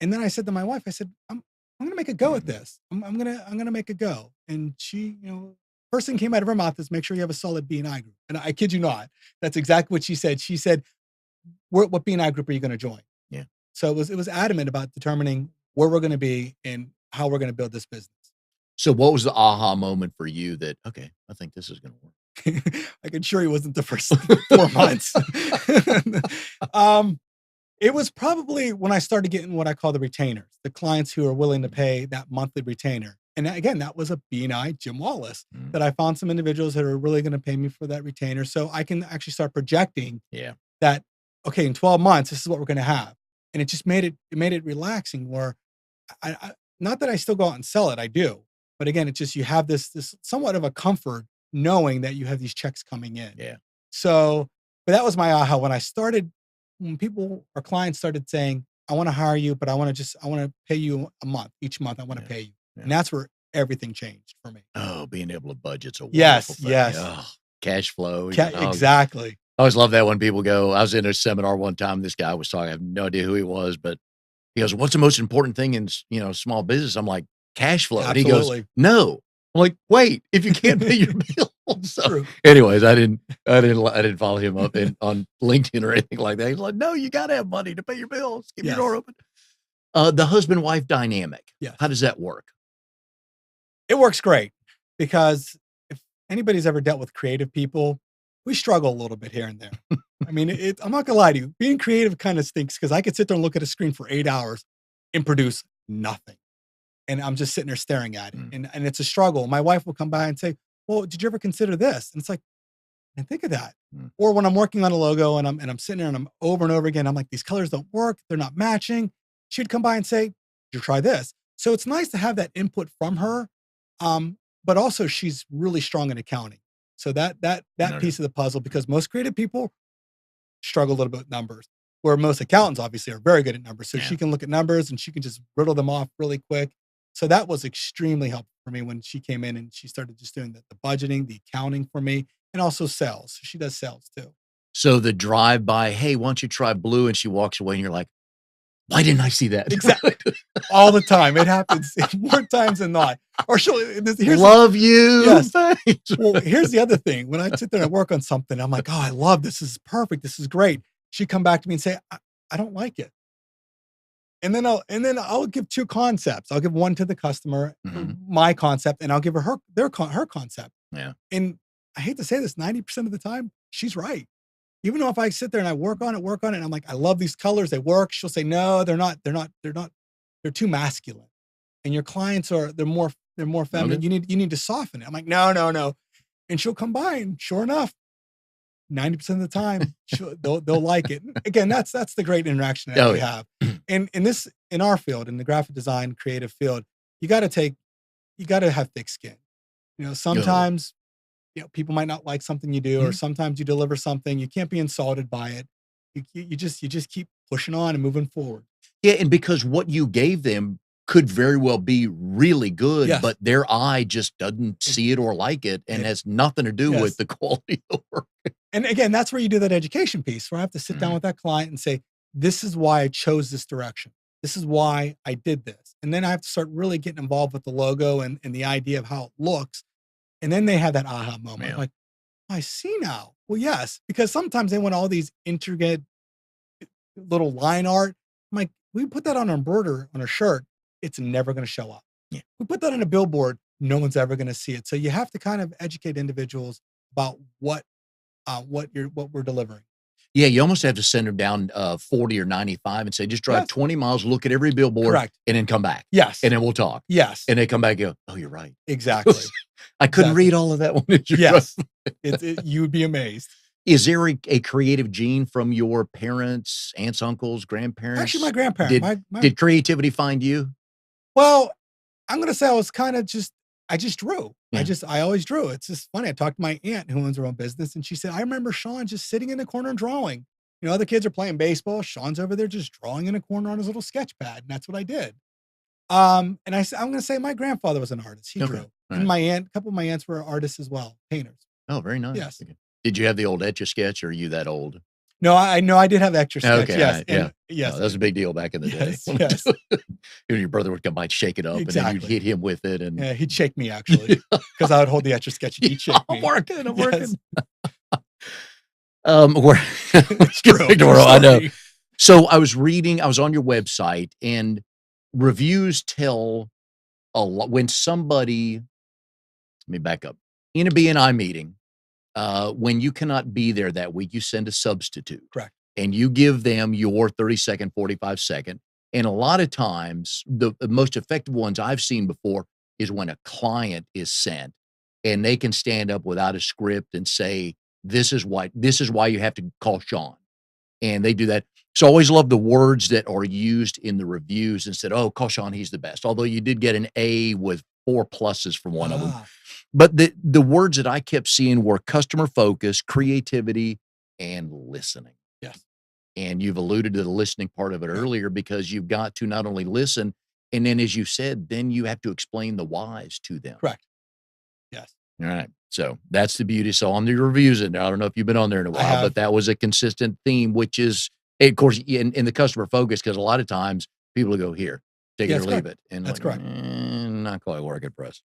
And then I said to my wife, I said, I'm going to make a go at this. I'm going to make a go. And she, first thing came out of her mouth is, make sure you have a solid BNI group. And I kid you not, that's exactly what she said. She said, what BNI group are you going to join? Yeah. So it was adamant about determining where we're going to be and how we're going to build this business. So what was the aha moment for you that, okay, I think this is going to work? I can assure you it wasn't the first 4 months. It was probably when I started getting what I call the retainers, the clients who are willing to pay that monthly retainer. And again, that was a BNI Jim Wallace, that I found some individuals that are really going to pay me for that retainer. So I can actually start projecting that, okay, in 12 months, this is what we're going to have. And it just made it relaxing, where I not that I still go out and sell it, I do. But again, it's just, you have this somewhat of a comfort knowing that you have these checks coming in. Yeah. So, but that was my aha when people or clients started saying, I want to hire you, but I want to pay you each month. I want to pay you. Yeah. And that's where everything changed for me. Oh, being able to budget's a wonderful thing. Yes. Oh, cash flow. Exactly. I always love that when people go, I was in a seminar one time, this guy was talking, I have no idea who he was, but he goes, what's the most important thing in, small business? I'm like, cash flow. Absolutely. And he goes, no. I'm like, wait, if you can't pay your bills. So true. anyways, I didn't follow him up on LinkedIn or anything like that. He's like, no, you got to have money to pay your bills. Keep your door open. The husband-wife dynamic. Yes. How does that work? It works great, because if anybody's ever dealt with creative people, we struggle a little bit here and there. I mean, I'm not gonna lie to you. Being creative kind of stinks, because I could sit there and look at a screen for 8 hours and produce nothing. And I'm just sitting there staring at it. And it's a struggle. My wife will come by and say, well, did you ever consider this? And it's like, I didn't think of that. Or when I'm working on a logo and I'm sitting there and I'm over and over again, I'm like, these colors don't work. They're not matching. She'd come by and say, did you try this? So it's nice to have that input from her. But also she's really strong in accounting. So that piece of the puzzle, because most creative people struggle a little bit with numbers, where most accountants obviously are very good at numbers. So she can look at numbers and she can just riddle them off really quick. So that was extremely helpful for me when she came in and she started just doing the budgeting, the accounting for me, and also sales. She does sales too. So the drive by, hey, why don't you try blue? And she walks away and you're like, why didn't I see that? Exactly. All the time. It happens more times than not. Or Love you. Yes. Thanks. Well, here's the other thing. When I sit there and work on something, I'm like, oh, I love this. This is perfect. This is great. She come back to me and say, I don't like it. And then I'll give two concepts. I'll give one to the customer, my concept, and I'll give her her concept. Yeah. And I hate to say this, 90% of the time, she's right. Even though if I sit there and I work on it, and I'm like, I love these colors, they work. She'll say, no, they're not, they're too masculine. And your clients they're more feminine. Okay. You need to soften it. I'm like, no. And she'll come by and sure enough, 90% of the time, they'll like it. Again, that's the great interaction that we have. And in our field, in the graphic design, creative field, you got to have thick skin. Sometimes, people might not like something you do, or sometimes you deliver something, you can't be insulted by it. You just keep pushing on and moving forward. Yeah. And because what you gave them could very well be really good, but their eye just doesn't see it or like it, and has nothing to do with the quality of the work. And again, that's where you do that education piece, where I have to sit down with that client and say, this is why I chose this direction. This is why I did this. And then I have to start really getting involved with the logo and the idea of how it looks. And then they have that aha moment. Yeah. Like, I see now. Well, yes, because sometimes they want all these intricate little line art. I'm like, we put that on an embroider on a shirt, it's never going to show up. Yeah. We put that on a billboard, no one's ever going to see it. So you have to kind of educate individuals about what we're delivering. Yeah, you almost have to send them down 40 or 95 and say, just drive 20 miles, look at every billboard, and then come back. Yes. And then we'll talk. Yes. And they come back and go, oh, you're right. Exactly. I couldn't read all of that one. Yes. You would be amazed. Is there a creative gene from your parents, aunts, uncles, grandparents? Actually, my grandparents. Did creativity find you? Well, I'm going to say I was kind of I just drew. Yeah. I always drew. It's just funny. I talked to my aunt who owns her own business, and she said, I remember Shawn just sitting in the corner and drawing. Other kids are playing baseball. Shawn's over there just drawing in a corner on his little sketch pad. And that's what I did. And I'm going to say my grandfather was an artist. He drew. And a couple of my aunts were artists as well, painters. Oh, very nice. Yes. Okay. Did you have the old Etch-a-Sketch, or are you that old? No, I know I did have Etch-a-Sketch. Okay, yes. Yeah. Yes. No, that was a big deal back in the day. Yes. Your brother would come by and shake it up, and then you'd hit him with it. And he'd shake me, actually, because I would hold the Etch-a-Sketch and he'd shake me. I'm working. Yes. Let's get back to I know. So I was on your website, and reviews tell a lot. When somebody, let me back up, in a BNI meeting, when you cannot be there that week, you send a substitute. Correct. And you give them your 30-second, 45-second. And a lot of times, the most effective ones I've seen before is when a client is sent and they can stand up without a script and say, this is why you have to call Shawn. And they do that. So I always love the words that are used in the reviews and said, oh, call Shawn, he's the best. Although you did get an A with 4 pluses from one of them. But the words that I kept seeing were customer focus, creativity, and listening. Yes. And you've alluded to the listening part of it earlier, because you've got to not only listen, and then, as you said, then you have to explain the whys to them. Correct. Yes. All right. So that's the beauty. So on the reviews, and I don't know if you've been on there in a while, but that was a consistent theme, which is, of course, in the customer focus, because a lot of times people go, here, take it or leave it. And that's correct. Not quite working for us.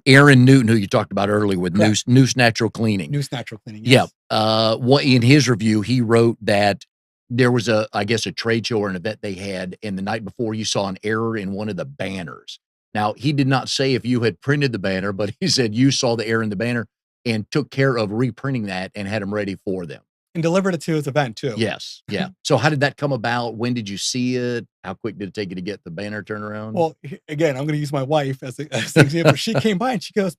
Aaron Newton, who you talked about earlier with Noose Natural Cleaning. Noose Natural Cleaning, yes. Yeah. In his review, he wrote that there was a trade show or an event they had, and the night before you saw an error in one of the banners. Now, he did not say if you had printed the banner, but he said you saw the error in the banner and took care of reprinting that and had them ready for them. And delivered it to his event, too. Yes. Yeah. So how did that come about? When did you see it? How quick did it take you to get the banner turned around? Well, again, I'm going to use my wife as an example. She came by and she goes,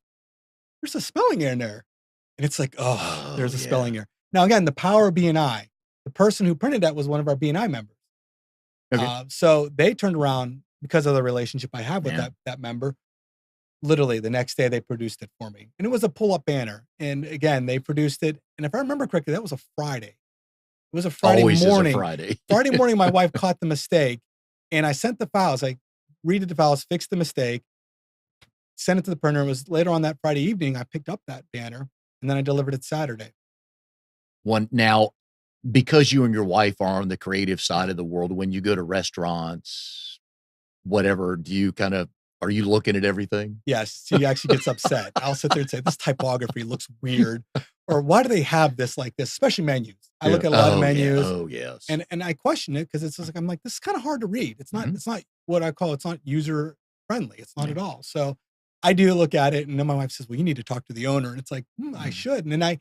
there's a spelling error in there. And it's like, there's a spelling error. Now, again, the power of BNI. The person who printed that was one of our BNI members. Okay. So they turned around, because of the relationship I have with that member. Literally, the next day they produced it for me. And it was a pull-up banner. And again, they produced it. And if I remember correctly, that was a Friday. It was a Friday morning. Friday morning, my wife caught the mistake. And I sent the files. I redid the files, fixed the mistake, sent it to the printer. It was later on that Friday evening, I picked up that banner. And then I delivered it Saturday. One now, because you and your wife are on the creative side of the world, when you go to restaurants, whatever, are you looking at everything? Yes, she actually gets upset. I'll sit there and say, "This typography looks weird," or "Why do they have this like this?" Especially menus. I Yeah. look at a lot of Oh, yeah. menus, Oh, yes. and I question it because it's just like I'm like, "This is kind of hard to read." Mhm. It's not what I call it's not user friendly. It's not Yeah. at all. So I do look at it, and then my wife says, "Well, you need to talk to the owner." And it's like, I Mhm. should. And then I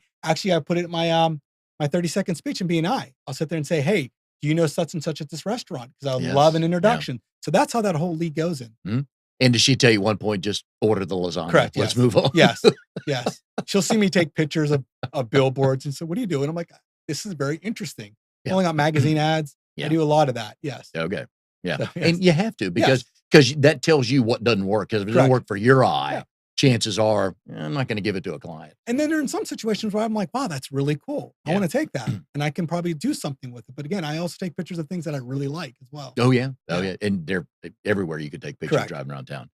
put it in my 30-second speech in BNI. I'll sit there and say, "Hey, do you know such and such at this restaurant? Because I would love an Yes. Yeah. introduction." So that's how that whole league goes in. Mhm. And did she tell you at one point, "Just order the lasagna. Correct, Let's yes. move on?" Yes, yes. She'll see me take pictures of billboards and say, "What are you doing?" I'm like, "This is very interesting." Yeah. Pulling out magazine ads. I Yeah. do a lot of that, yes. Okay. Yeah. So, yes. And you have to Yes, because that tells you what doesn't work. Because if it doesn't correct. work for your Yeah. eye, chances are, I'm not gonna give it to a client. And then there are some situations where I'm like, "Wow, that's really cool. I Yeah. wanna take that, and I can probably do something with it." But again, I also take pictures of things that I really like as well. Oh, yeah. Oh, Yeah, yeah. And they're everywhere you could take pictures correct. driving around town.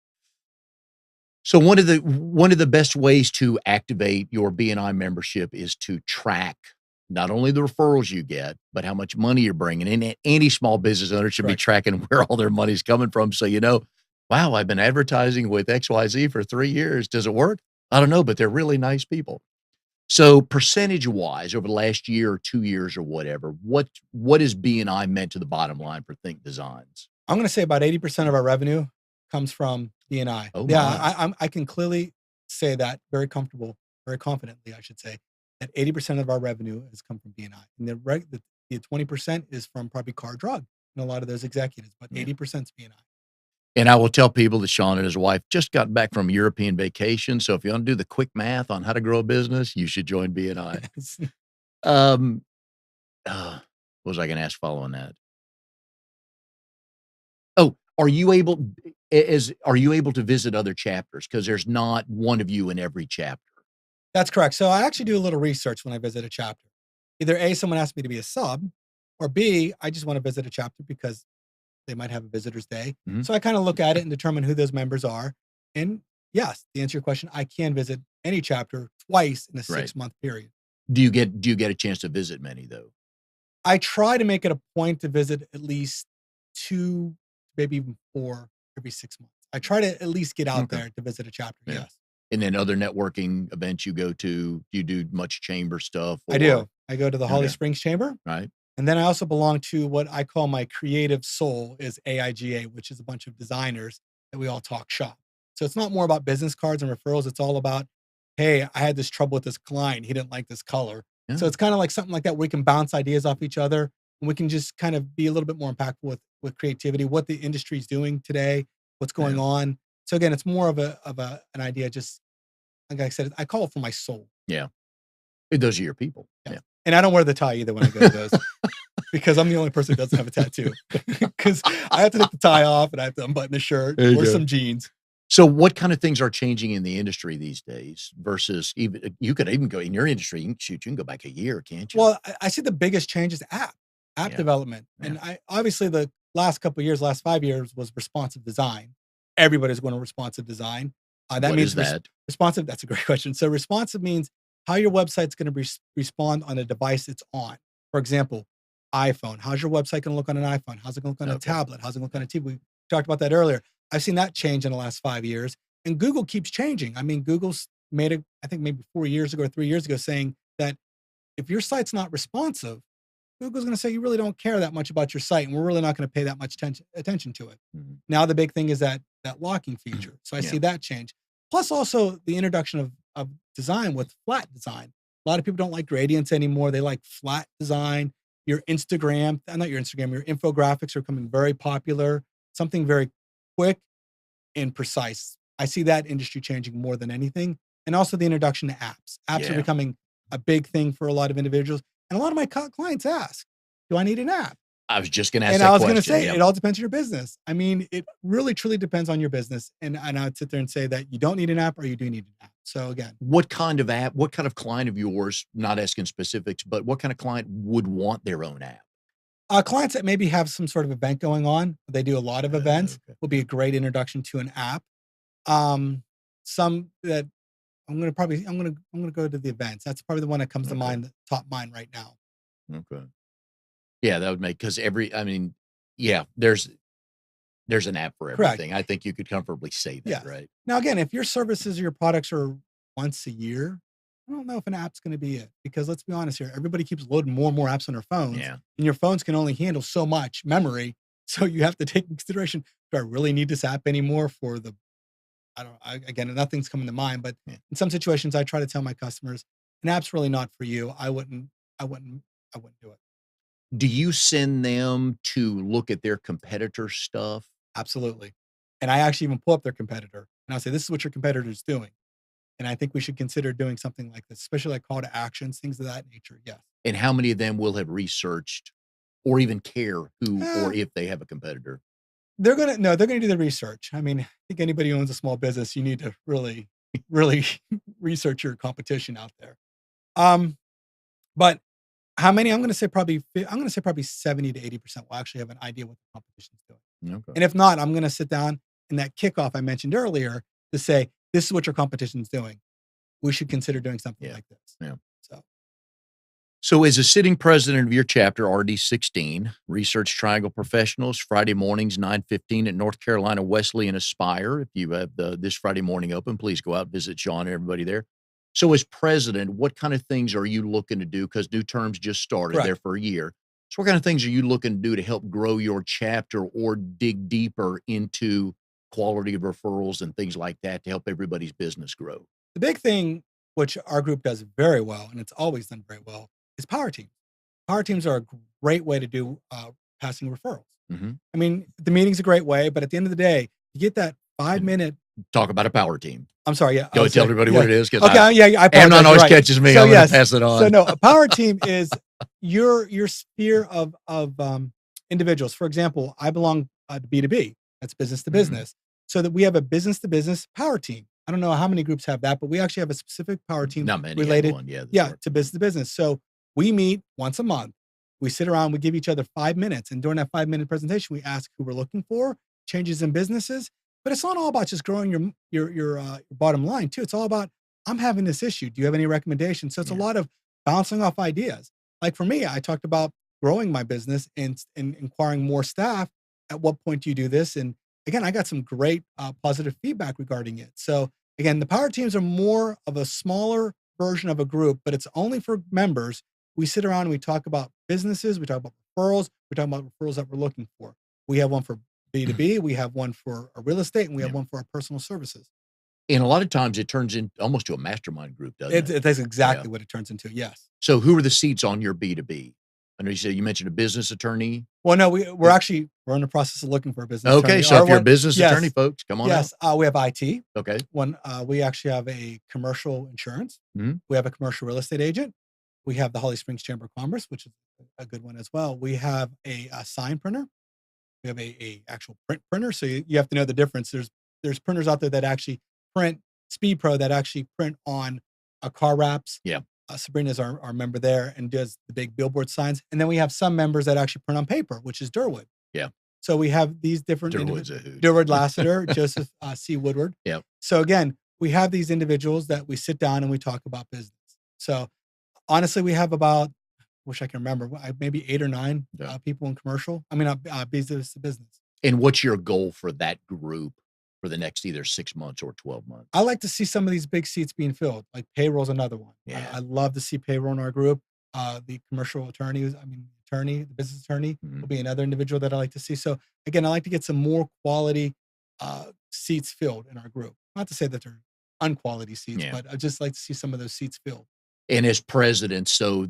So one of the best ways to activate your BNI membership is to track not only the referrals you get, but how much money you're bringing in. And any small business owner should be Correct. tracking where all their money's coming from. So, wow, I've been advertising with XYZ for 3 years. Does it work? I don't know, but they're really nice people. So percentage wise, over the last year or 2 years or whatever, what has BNI meant to the bottom line for Think Designs? I'm gonna say about 80% of our revenue comes from BNI. Oh Yeah, my. I can clearly say that very confidently, I should say, that 80% of our revenue has come from BNI. And the 20% is from probably car drug and a lot of those executives, but Yeah. 80% is BNI. And I will tell people that Shawn and his wife just got back from European vacation. So if you want to do the quick math on how to grow a business, you should join BNI. Yes. Um, what was I going to ask following that? Oh, are you able to visit other chapters? Because there's not one of you in every chapter. That's correct. So I actually do a little research when I visit a chapter. Either A, someone asked me to be a sub, or B, I just want to visit a chapter because they might have a visitor's day. Mhm. So I kind of look at it and determine who those members are. And yes, to answer your question, I can visit any chapter twice in a Right. 6-month period. Do you get a chance to visit many though? I try to make it a point to visit at least 2, maybe even 4 every 6 months. I try to at least get out Okay. there to visit a chapter. Yeah. Yes, And then other networking events you go to, do you do much chamber stuff I or do. I go to the Holly okay, Springs Chamber. right? And then I also belong to what I call my creative soul is AIGA, which is a bunch of designers that we all talk shop. So it's not more about business cards and referrals. It's all about, hey, I had this trouble with this client. He didn't like this color. So Yeah. it's kind of like something like that where we can bounce ideas off each other and we can just kind of be a little bit more impactful with creativity, what the industry is doing today, what's going Yeah. on. So again, it's more of an idea. Just like I said, I call it for my soul. Yeah. Those are your people. Yes. Yeah. And I don't wear the tie either when I go to those. Because I'm the only person who doesn't have a tattoo. Because I have to take the tie off and I have to unbutton the shirt, There you wear go. some jeans. So what kind of things are changing in the industry these days versus even you could even go in your industry, you can go back a year, can't you? Well, I see the biggest change is app Yeah. development. Yeah. And I obviously the last couple of years, last 5 years was responsive design. Everybody's going to responsive design. That What means is that? responsive. That's a great question. So responsive means how your website's going to respond on a device it's on. For example, iPhone. How's your website going to look on an iPhone? How's it going to look on a Okay. tablet? How's it going to look on a TV? We talked about that earlier. I've seen that change in the last 5 years, and Google keeps changing. I mean, Google's made it, I think maybe 4 years ago or 3 years ago, saying that if your site's not responsive, Google's going to say you really don't care that much about your site, and we're really not going to pay that much attention to it. Mhm. Now the big thing is that locking feature. So I Yeah. see that change. Plus also the introduction of design with flat design. A lot of people don't like gradients anymore. They like flat design. Your Instagram, not your Instagram, your infographics are becoming very popular. Something very quick and precise. I see that industry changing more than anything. And also the introduction to apps. Apps are Yeah. becoming a big thing for a lot of individuals. And a lot of my clients ask, do I need an app? I was just gonna ask And that I was going to question. say, Yep. it all depends on your business. I mean, it really truly depends on your business. And I'd sit there and say that you don't need an app or you do need an app. So again, What kind of app, what kind of client of yours, not asking specifics, but what kind of client would want their own app? clients that maybe have some sort of event going on, they do a lot of events, Okay. will be a great introduction to an app. Some that I'm gonna go to the events. That's probably the one that comes to mind, top mind right now. Okay. Yeah, that would make, because I mean, yeah, there's an app for Correct. everything. I think you could comfortably say that, Yes. right? Now, again, if your services or your products are once a year, I don't know if an app's going to be it, because let's be honest here, everybody keeps loading more and more apps on their phones, Yeah. and your phones can only handle so much memory. So you have to take into consideration, do I really need this app anymore for the, again, nothing's coming to mind, but in some situations I try to tell my customers, an app's really not for you. I wouldn't do it. Do you send them to look at their competitor stuff? Absolutely. And I actually even pull up their competitor and I'll say, this is what your competitor's doing. And I think we should consider doing something like this, especially like call to actions, things of that nature. Yes. And how many of them will have researched or even care who or if they have a competitor? They're gonna do the research. I mean, I think anybody who owns a small business, you need to really, really research your competition out there. But how many? I'm gonna say probably 70 to 80% will actually have an idea what the competition's doing. Okay. And if not, I'm gonna sit down in that kickoff I mentioned earlier to say, this is what your competition's doing. We should consider doing something like this. Yeah. So as a sitting president of your chapter, RD16, Research Triangle Professionals, Friday mornings, 9:15 at North Carolina Wesleyan Aspire. If you have this Friday morning open, please go out, visit Shawn and everybody there. So as president, what kind of things are you looking to do? Because new terms just started there for a year. So what kind of things are you looking to do to help grow your chapter or dig deeper into quality of referrals and things like that to help everybody's business grow? the big thing, which our group does very well, and it's always done very well, is power teams. Power teams are a great way to do passing referrals. I mean, the meeting's a great way, but at the end of the day, you get that 5-minute. Talk about a power team. I'm sorry. Yeah. Go tell everybody what it is. Okay. I Amnon always catches me. I'm going to pass it on. So no, a power team is your sphere of individuals. For example, I belong to B2B. That's business to business. So that we have a business to business power team. I don't know how many groups have that, but we actually have a specific power team related to business to business. So we meet once a month. We sit around, we give each other 5 minutes. And during that 5-minute presentation, we ask who we're looking for, changes in businesses. But it's not all about just growing your bottom line too. It's all about, I'm having this issue. Do you have any recommendations? So it's a lot of bouncing off ideas. Like for me, I talked about growing my business and inquiring more staff. At what point do you do this? And again, I got some great positive feedback regarding it. So again, the power teams are more of a smaller version of a group, but it's only for members. We sit around and we talk about businesses. We talk about referrals. We talk about referrals that we're looking for. We have one for B2B, we have one for a real estate, and we have one for our personal services. And a lot of times it turns into almost to a mastermind group, doesn't it? That's exactly what it turns into, yes. So who are the seats on your B2B? I know you mentioned a business attorney. Well, no, we're in the process of looking for a business attorney. Okay, so if you're a business attorney, folks, come on out. We have IT. Okay. We actually have a commercial insurance. We have a commercial real estate agent. We have the Holly Springs Chamber of Commerce, which is a good one as well. We have a sign printer. We have a actual print printer. So you have to know the difference. There's printers out there that actually print, Speed Pro, that actually print on car wraps. Yeah. Sabrina's our member there and does the big billboard signs. And then we have some members that actually print on paper, which is Durwood. Yeah. So we have these different Durwood Lassiter, Joseph C. Woodward. Yeah. So again, we have these individuals that we sit down and we talk about business. So honestly, we have about, wish I can remember, maybe 8 or 9 people in commercial. I mean, business to business. And what's your goal for that group for the next either 6 months or 12 months? I like to see some of these big seats being filled. Like payroll's another one. Yeah. I love to see payroll in our group. The commercial attorney, the business attorney will be another individual that I like to see. So again, I like to get some more quality seats filled in our group. Not to say that they're unquality seats, but I just like to see some of those seats filled. And as president, so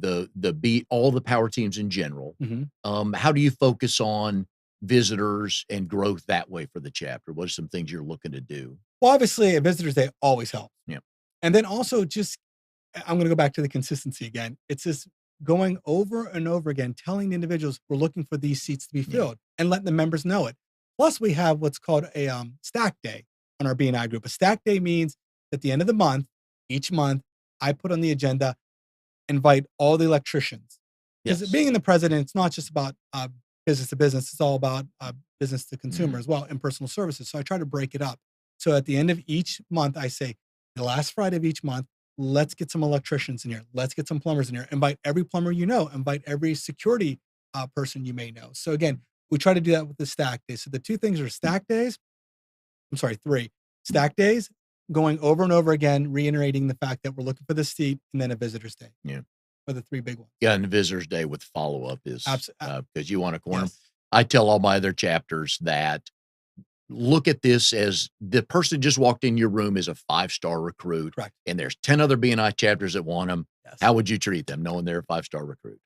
all the power teams in general, how do you focus on visitors and growth that way for the chapter? What are some things you're looking to do? Well, obviously, visitors, they always help. Yeah. And then also I'm going to go back to the consistency again. It's just going over and over again, telling the individuals we're looking for these seats to be filled and letting the members know it. Plus, we have what's called a stack day on our BNI group. A stack day means at the end of the month, each month, I put on the agenda, invite all the electricians. Because being the president, it's not just about business to business. It's all about business to consumer as well and personal services. So I try to break it up. So at the end of each month, I say, the last Friday of each month, let's get some electricians in here. Let's get some plumbers in here. Invite every plumber you know. Invite every security person you may know. So again, we try to do that with the stack days. So the two things are stack days. I'm sorry, three stack days, going over and over again, reiterating the fact that we're looking for the seat, and then a visitor's day. Yeah. Are the three big ones. Yeah, and the visitor's day with follow-up is because you want to corner them. Yes. I tell all my other chapters that look at this as the person just walked in your room is a 5-star recruit. Correct. And there's 10 other BNI chapters that want them. Yes. How would you treat them knowing they're a 5-star recruit?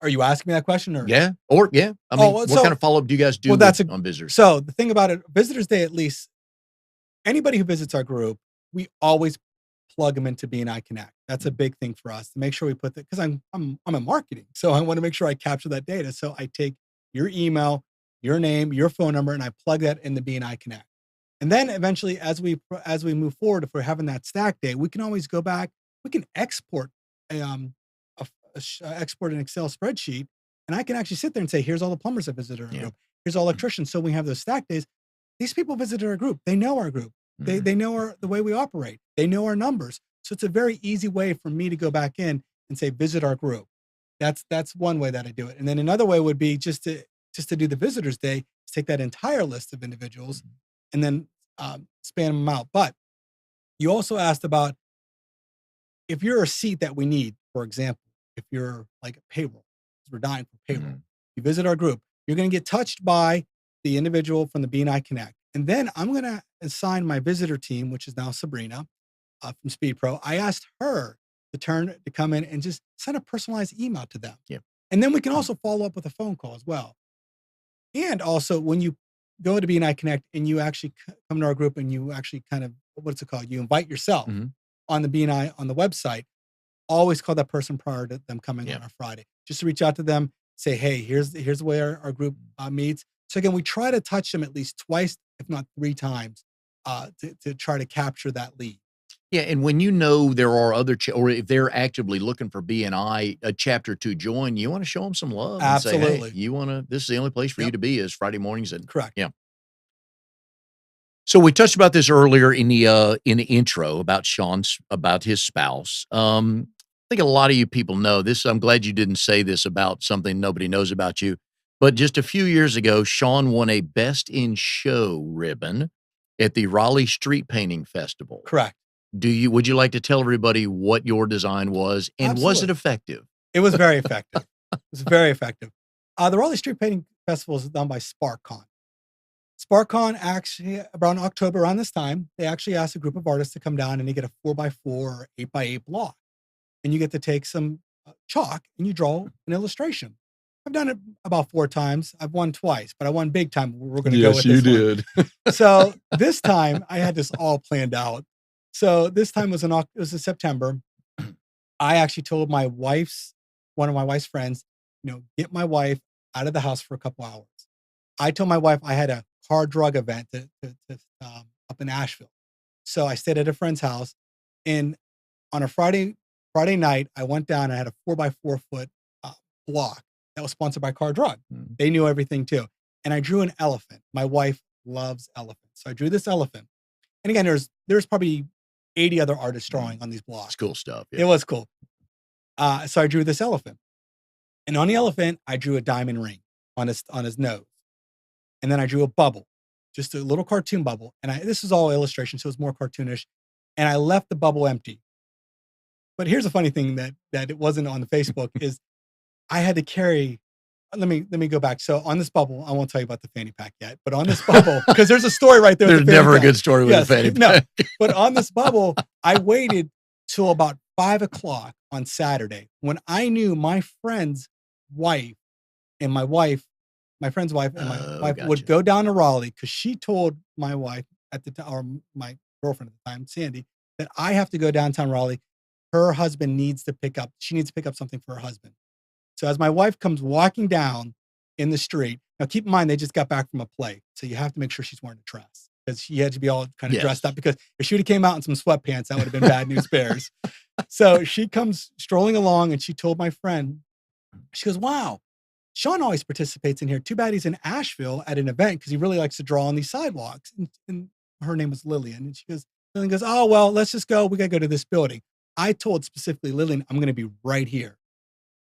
Are you asking me that question? Or Yeah. Or yeah. I mean, what kind of follow-up do you guys do on visitors? So the thing about it, Visitors Day, at least anybody who visits our group, we always plug them into BNI Connect. That's a big thing for us to make sure we put that, because I'm in marketing. So I want to make sure I capture that data. So I take your email, your name, your phone number, and I plug that in the BNI Connect. And then eventually, as we move forward, if we're having that stack day, we can always go back. We can export export an Excel spreadsheet, and I can actually sit there and say, here's all the plumbers that visited our group. Here's all electricians. So when we have those stack days, these people visited our group. They know our group. They know the way we operate. They know our numbers. So it's a very easy way for me to go back in and say, visit our group. That's one way that I do it. And then another way would be just to do the visitors day, take that entire list of individuals and then span them out. But you also asked about if you're a seat that we need, for example, if you're like a payroll, because we're dying for payroll, you visit our group, you're going to get touched by the individual from the BNI Connect. And then I'm going to assign my visitor team, which is now Sabrina from Speed Pro. I asked her to come in and just send a personalized email to them. Yeah. And then we can also follow up with a phone call as well. And also when you go to BNI Connect and you actually come to our group and you actually kind of, what's it called? You invite yourself on the BNI, on the website, always call that person prior to them coming on our Friday, just to reach out to them, say, hey, here's the way our group meets. So again, we try to touch them at least twice, if not 3 times, to try to capture that lead. Yeah, and when you know there are other, or if they're actively looking for BNI, a chapter to join, you want to show them some love. Absolutely. And say, hey, you want to, this is the only place for you to be is Friday mornings. And correct. Yeah. So we touched about this earlier in the intro about Shawn's, about his spouse. I think a lot of you people know this. I'm glad you didn't say this about something nobody knows about you. But just a few years ago, Shawn won a Best in Show ribbon at the Raleigh Street Painting Festival. Correct. Would you like to tell everybody what your design was, and Absolutely. Was it effective? It was very effective. It was very effective. The Raleigh Street Painting Festival is done by SparkCon. SparkCon actually, around October, around this time, they actually asked a group of artists to come down and they get a 4x4 or 8x8 block. And you get to take some chalk and you draw an illustration. I've done it about 4 times. I've won twice, but I won big time. We're going to go with this. Yes, you did. So this time I had this all planned out. So this time was in September. I actually told one of my wife's friends, get my wife out of the house for a couple hours. I told my wife I had a hard drug event up in Asheville. So I stayed at a friend's house, and on a Friday night, I went down and I had a 4x4 foot block that was sponsored by Car Drug. They knew everything too. And I drew an elephant. My wife loves elephants. So I drew this elephant. And again, there's probably 80 other artists drawing on these blocks. It's cool stuff. Yeah. It was cool. So I drew this elephant. And on the elephant, I drew a diamond ring on his nose. And then I drew a bubble, just a little cartoon bubble. And this is all illustration, so it's more cartoonish. And I left the bubble empty. But here's a funny thing that it wasn't on the Facebook is I had to carry. Let me go back. So on this bubble, I won't tell you about the fanny pack yet, but on this bubble, because there's a story right there. There's never a good story with the fanny pack. No, but on this bubble, I waited till about 5 o'clock on Saturday when I knew my friend's wife and my friend's wife and my wife gotcha. would go down to Raleigh, because she told my wife at the time, or my girlfriend at the time, Sandy, that I have to go downtown Raleigh. Her husband she needs to pick up something for her husband. So as my wife comes walking down in the street, now keep in mind, they just got back from a play. So you have to make sure she's wearing a dress, because she had to be all kind of dressed up, because if she would have came out in some sweatpants, that would have been bad news bears. So she comes strolling along and she told my friend, she goes, wow, Shawn always participates in here. Too bad he's in Asheville at an event, because he really likes to draw on these sidewalks. And her name was Lillian. And she goes, Lillian goes, oh, well, let's just go. We got to go to this building. I told specifically Lillian, I'm going to be right here.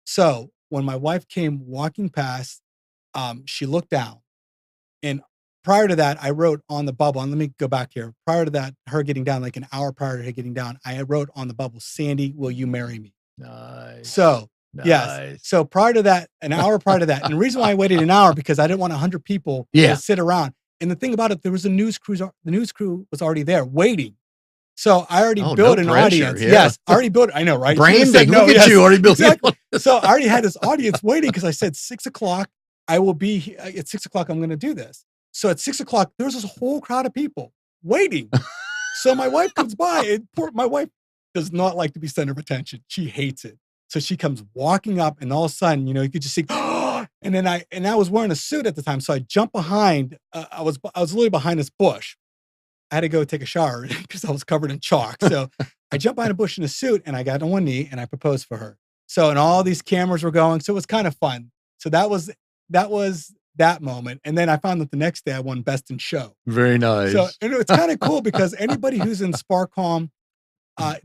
So when my wife came walking past, she looked down. And prior to that, I wrote on the bubble, and let me go back here. Prior to that, her getting down, like an hour prior to her getting down, I wrote on the bubble, Sandy, will you marry me? Nice. So, nice. Yes. So prior to that, an hour prior to that, and the reason why I waited an hour, because I didn't want 100 people to sit around. And the thing about it, there was a news crew. The news crew was already there waiting. So I already built an audience. Yeah. Yes, I already built it. I know, right? Branding. Look at you already built exactly. So I already had this audience waiting because I said 6 o'clock. I will be at 6 o'clock. I'm going to do this. So at 6 o'clock, there was this whole crowd of people waiting. So my wife comes by, and my wife does not like to be center of attention. She hates it. So she comes walking up, and all of a sudden, you could just see, and then I was wearing a suit at the time. So I jumped behind, I was literally behind this bush. I had to go take a shower because I was covered in chalk. So I jumped behind a bush in a suit, and I got on one knee and I proposed for her. So, and all these cameras were going. So it was kind of fun. So that was that moment. And then I found that the next day I won Best in Show. Very nice. So and it's kind of cool because anybody who's in SparkCom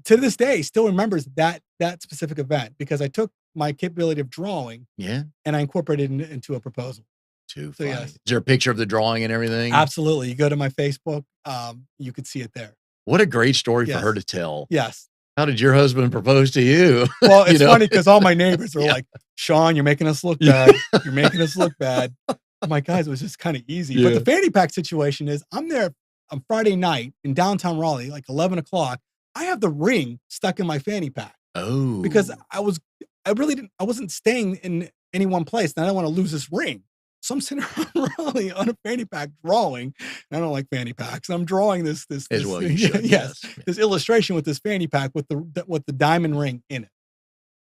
to this day still remembers that specific event, because I took my capability of drawing and I incorporated it into a proposal. Too funny. Yes. Is there a picture of the drawing and everything? Absolutely. You go to my Facebook, you could see it there. What a great story for her to tell. Yes. How did your husband propose to you? Well, it's funny because all my neighbors were like, Shawn, you're making us look bad. You're making us look bad. I'm like, guys, it was just kind of easy. But the fanny pack situation is, I'm there on Friday night in downtown Raleigh, like 11 o'clock. I have the ring stuck in my fanny pack. Oh. Because I wasn't staying in any one place, and I don't want to lose this ring. So I'm sitting around Raleigh on a fanny pack drawing. And I don't like fanny packs. I'm drawing this as well. You should, yes, this illustration with this fanny pack with the diamond ring in it.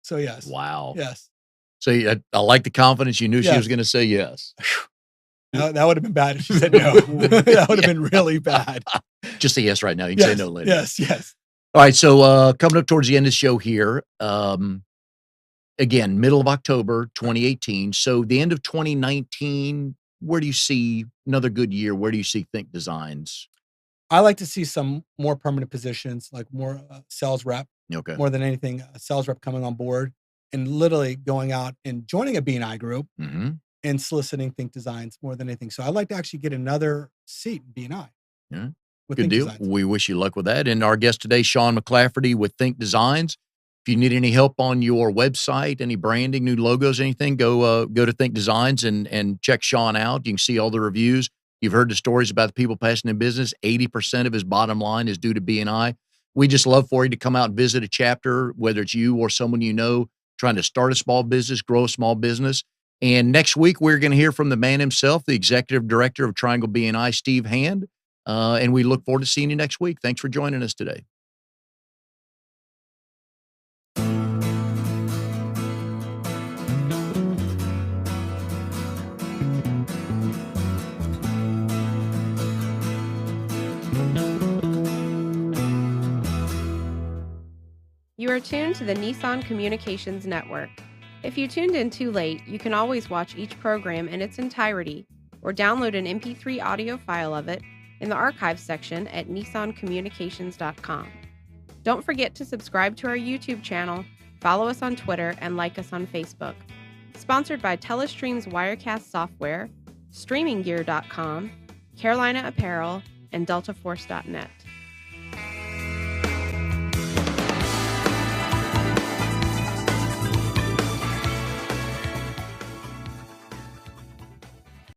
So yes. Wow. Yes. So I like the confidence. You knew she was going to say yes. No, that would have been bad if she said no. That would have been really bad. Just say yes right now. You can say no later. Yes. All right. So coming up towards the end of the show here, again, middle of October, 2018. So the end of 2019, where do you see another good year? Where do you see Think Designs? I like to see some more permanent positions, like more sales rep. Okay. More than anything, a sales rep coming on board and literally going out and joining a BNI group and soliciting Think Designs more than anything. So I'd like to actually get another seat in BNI. Yeah. Good deal. Designs. We wish you luck with that. And our guest today, Shawn McClafferty with Think Designs. If you need any help on your website, any branding, new logos, anything, go to Think Designs and check Shawn out. You can see all the reviews. You've heard the stories about the people passing in business. 80% of his bottom line is due to BNI. We just love for you to come out and visit a chapter, whether it's you or someone you know trying to start a small business, grow a small business. And next week, we're going to hear from the man himself, the executive director of Triangle BNI, Steve Hand. And we look forward to seeing you next week. Thanks for joining us today. You are tuned to the Nissan Communications Network. If you tuned in too late, you can always watch each program in its entirety or download an MP3 audio file of it in the archives section at nissancommunications.com. Don't forget to subscribe to our YouTube channel, follow us on Twitter, and like us on Facebook. Sponsored by Telestream's Wirecast software, StreamingGear.com, Carolina Apparel, and DeltaForce.net.